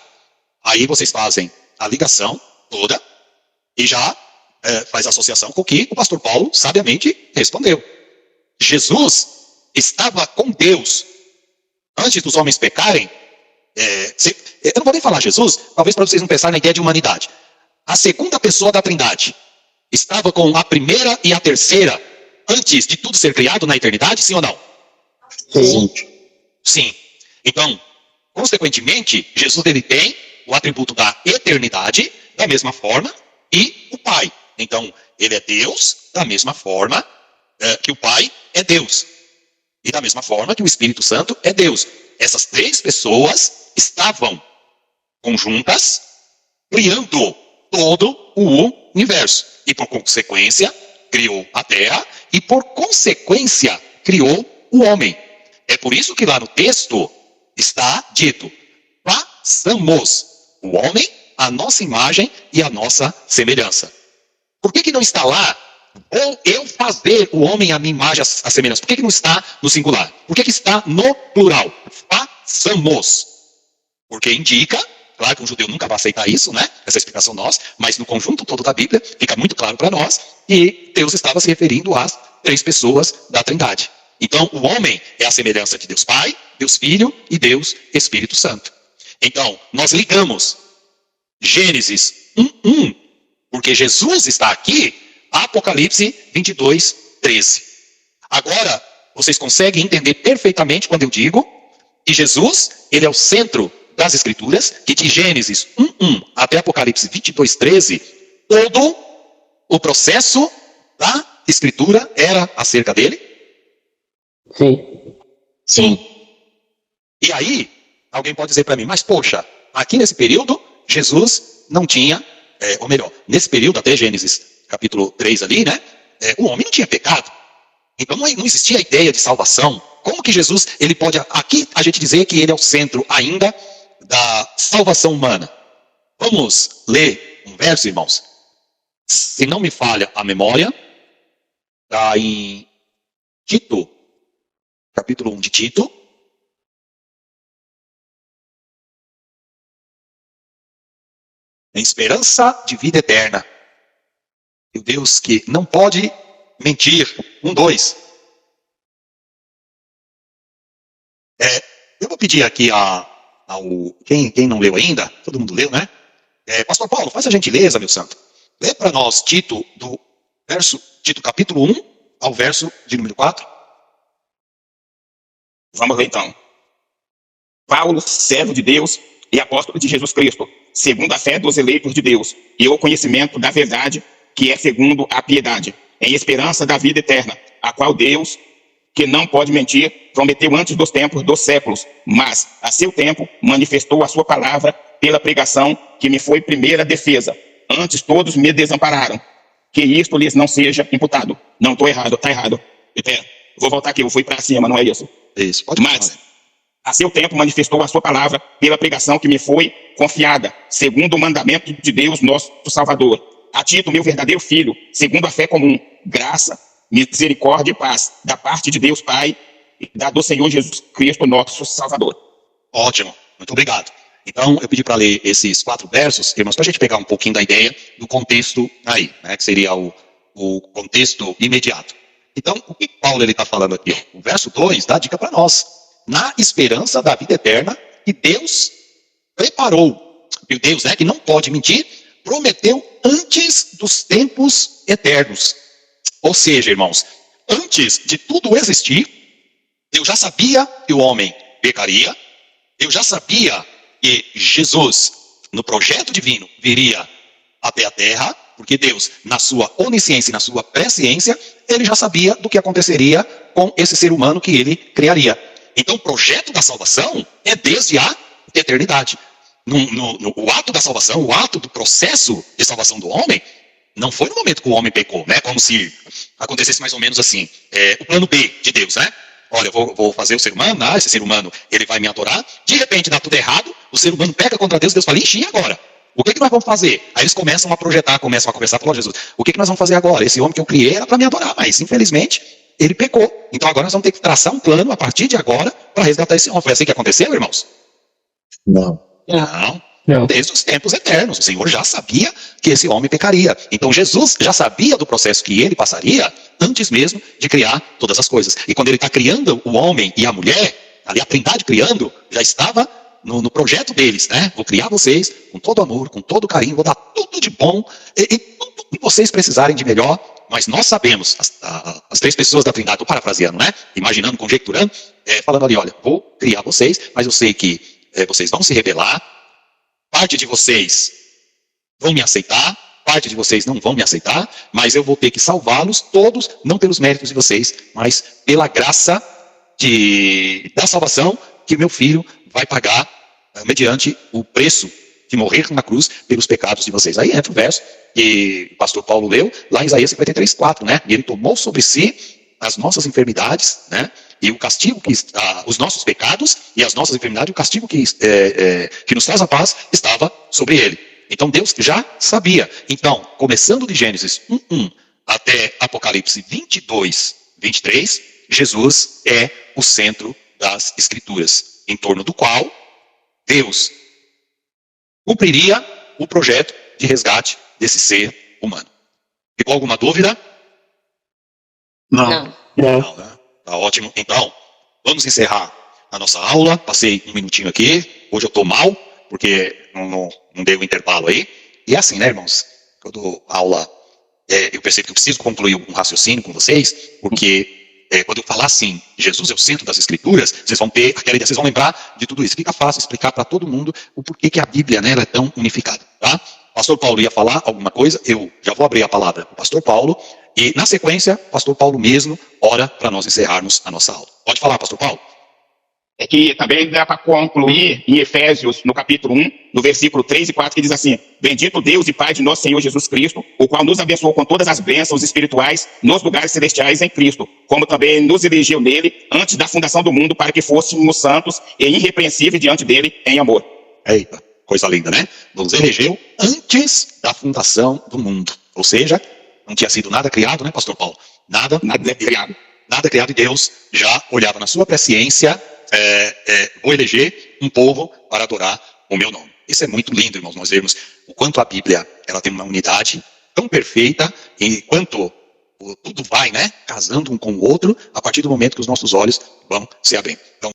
Aí vocês fazem a ligação toda e já faz associação com o que o pastor Paulo sabiamente respondeu. Jesus estava com Deus antes dos homens pecarem. Eu não vou nem falar Jesus, talvez para vocês não pensarem na ideia de humanidade. A segunda pessoa da Trindade estava com a primeira e a terceira antes de tudo ser criado na eternidade, sim ou não? Sim. Sim. Então, consequentemente, Jesus ele tem o atributo da eternidade da mesma forma e o Pai. Então, ele é Deus da mesma forma que o Pai é Deus. E da mesma forma que o Espírito Santo é Deus. Essas três pessoas estavam conjuntas, criando todo o universo. E por consequência, criou a terra e por consequência, criou o homem. É por isso que lá no texto está dito, façamos o homem à nossa imagem e à nossa semelhança. Por que não está lá, ou eu fazer o homem à minha imagem, à semelhança? Por que não está no singular? Por que está no plural? Façamos. Porque indica, claro que um judeu nunca vai aceitar isso, né? Essa explicação nossa, mas no conjunto todo da Bíblia fica muito claro para nós que Deus estava se referindo às três pessoas da Trindade. Então, o homem é a semelhança de Deus Pai, Deus Filho e Deus Espírito Santo. Então, nós ligamos Gênesis 1:1, porque Jesus está aqui, Apocalipse 22:13. Agora, vocês conseguem entender perfeitamente quando eu digo que Jesus, ele é o centro das Escrituras, que de Gênesis 1:1 até Apocalipse 22:13, todo o processo da Escritura era acerca dele? Sim. Sim. E aí, alguém pode dizer para mim, mas poxa, aqui nesse período, Jesus não tinha, ou melhor, nesse período até Gênesis capítulo 3 ali, né, o homem não tinha pecado. Então não existia a ideia de salvação. Como que Jesus, ele pode, aqui a gente dizer que ele é o centro ainda da salvação humana? Vamos ler um verso, irmãos. Se não me falha a memória, está em Tito, capítulo 1 de Tito. Em esperança de vida eterna. E o Deus que não pode mentir. 1:2. Eu vou pedir aqui quem não leu ainda, todo mundo leu, né? Pastor Paulo, faz a gentileza, meu santo. Lê para nós Tito, Tito capítulo 1 ao verso de número 4. Vamos ver então. Paulo, servo de Deus e apóstolo de Jesus Cristo, segundo a fé dos eleitos de Deus e o conhecimento da verdade, que é segundo a piedade, em esperança da vida eterna, a qual Deus, que não pode mentir, prometeu antes dos tempos dos séculos, mas, a seu tempo, manifestou a sua palavra pela pregação, que me foi primeira defesa, antes todos me desampararam. Que isto lhes não seja imputado. Não, estou errado, está errado. Pera, vou voltar aqui, eu fui para cima, não é isso. Isso, pode Mas, a seu tempo, manifestou a sua palavra pela pregação que me foi confiada, segundo o mandamento de Deus, nosso Salvador. A Tito, meu verdadeiro filho, segundo a fé comum, graça, misericórdia e paz, da parte de Deus Pai e da do Senhor Jesus Cristo, nosso Salvador. Ótimo, muito obrigado. Então, eu pedi para ler esses 4 versos, irmãos, para a gente pegar um pouquinho da ideia do contexto aí, né, que seria o contexto imediato. Então, o que Paulo está falando aqui? O verso 2 dá dica para nós. Na esperança da vida eterna que Deus preparou. E o Deus, que não pode mentir, prometeu antes dos tempos eternos. Ou seja, irmãos, antes de tudo existir, Deus já sabia que o homem pecaria, Deus já sabia que Jesus, no projeto divino, viria até a terra, porque Deus, na sua onisciência e na sua presciência, ele já sabia do que aconteceria com esse ser humano que ele criaria. Então, o projeto da salvação é desde a eternidade. O ato da salvação, o ato do processo de salvação do homem, não foi no momento que o homem pecou, né? Como se acontecesse mais ou menos assim, o plano B de Deus, né? Olha, eu vou fazer o ser humano, esse ser humano, ele vai me adorar, de repente dá tudo errado, o ser humano peca contra Deus, Deus fala, ixi, e agora? O que nós vamos fazer? Aí eles começam a projetar, começam a conversar com Jesus. O que nós vamos fazer agora? Esse homem que eu criei era para me adorar, mas infelizmente ele pecou. Então agora nós vamos ter que traçar um plano a partir de agora para resgatar esse homem. Foi assim que aconteceu, irmãos? Não. Não. Desde os tempos eternos. O Senhor já sabia que esse homem pecaria. Então Jesus já sabia do processo que ele passaria antes mesmo de criar todas as coisas. E quando ele está criando o homem e a mulher, ali a Trindade criando, já estava no projeto deles, né? Vou criar vocês com todo amor, com todo carinho, vou dar tudo de bom e tudo que vocês precisarem de melhor. Mas nós sabemos, as 3 pessoas da Trindade, estou parafraseando, né? Imaginando, conjecturando, falando ali, olha, vou criar vocês, mas eu sei que vocês vão se rebelar, parte de vocês vão me aceitar, parte de vocês não vão me aceitar, mas eu vou ter que salvá-los todos, não pelos méritos de vocês, mas pela graça da salvação que meu filho vai pagar mediante o preço de morrer na cruz pelos pecados de vocês. Aí entra o verso que o pastor Paulo leu, lá em Isaías 53:4, né? E ele tomou sobre si as nossas enfermidades, né? E o castigo os nossos pecados e as nossas enfermidades, o castigo que nos traz a paz estava sobre ele. Então Deus já sabia. Então, começando de Gênesis 1:1 até Apocalipse 22:23, Jesus é o centro das Escrituras, em torno do qual Deus cumpriria o projeto de resgate desse ser humano. Ficou alguma dúvida? Não. Não. Né? Tá ótimo. Então, vamos encerrar a nossa aula. Passei um minutinho aqui. Hoje eu estou mal, porque não dei o intervalo aí. E é assim, né, irmãos? Eu dou aula, eu percebo que eu preciso concluir um raciocínio com vocês, porque quando eu falar assim, Jesus é o centro das Escrituras, vocês vão ter aquela ideia, vocês vão lembrar de tudo isso. Fica fácil explicar para todo mundo o porquê que a Bíblia, né, ela é tão unificada, tá? O pastor Paulo ia falar alguma coisa, eu já vou abrir a palavra para o pastor Paulo, e na sequência, o pastor Paulo mesmo ora para nós encerrarmos a nossa aula. Pode falar, pastor Paulo. É que também dá para concluir em Efésios, no capítulo 1, no versículo 3 e 4, que diz assim: Bendito Deus e Pai de nosso Senhor Jesus Cristo, o qual nos abençoou com todas as bênçãos espirituais nos lugares celestiais em Cristo, como também nos elegeu nele antes da fundação do mundo, para que fôssemos santos e irrepreensíveis diante dele em amor. Eita, coisa linda, né? Nos elegeu antes da fundação do mundo. Ou seja, não tinha sido nada criado, né, pastor Paulo? Nada criado. Nada criado, e Deus já olhava na sua presciência, vou eleger um povo para adorar o meu nome. Isso é muito lindo, irmãos, nós vemos o quanto a Bíblia ela tem uma unidade tão perfeita, e quanto tudo vai, né, casando um com o outro, a partir do momento que os nossos olhos vão se abrindo. Então,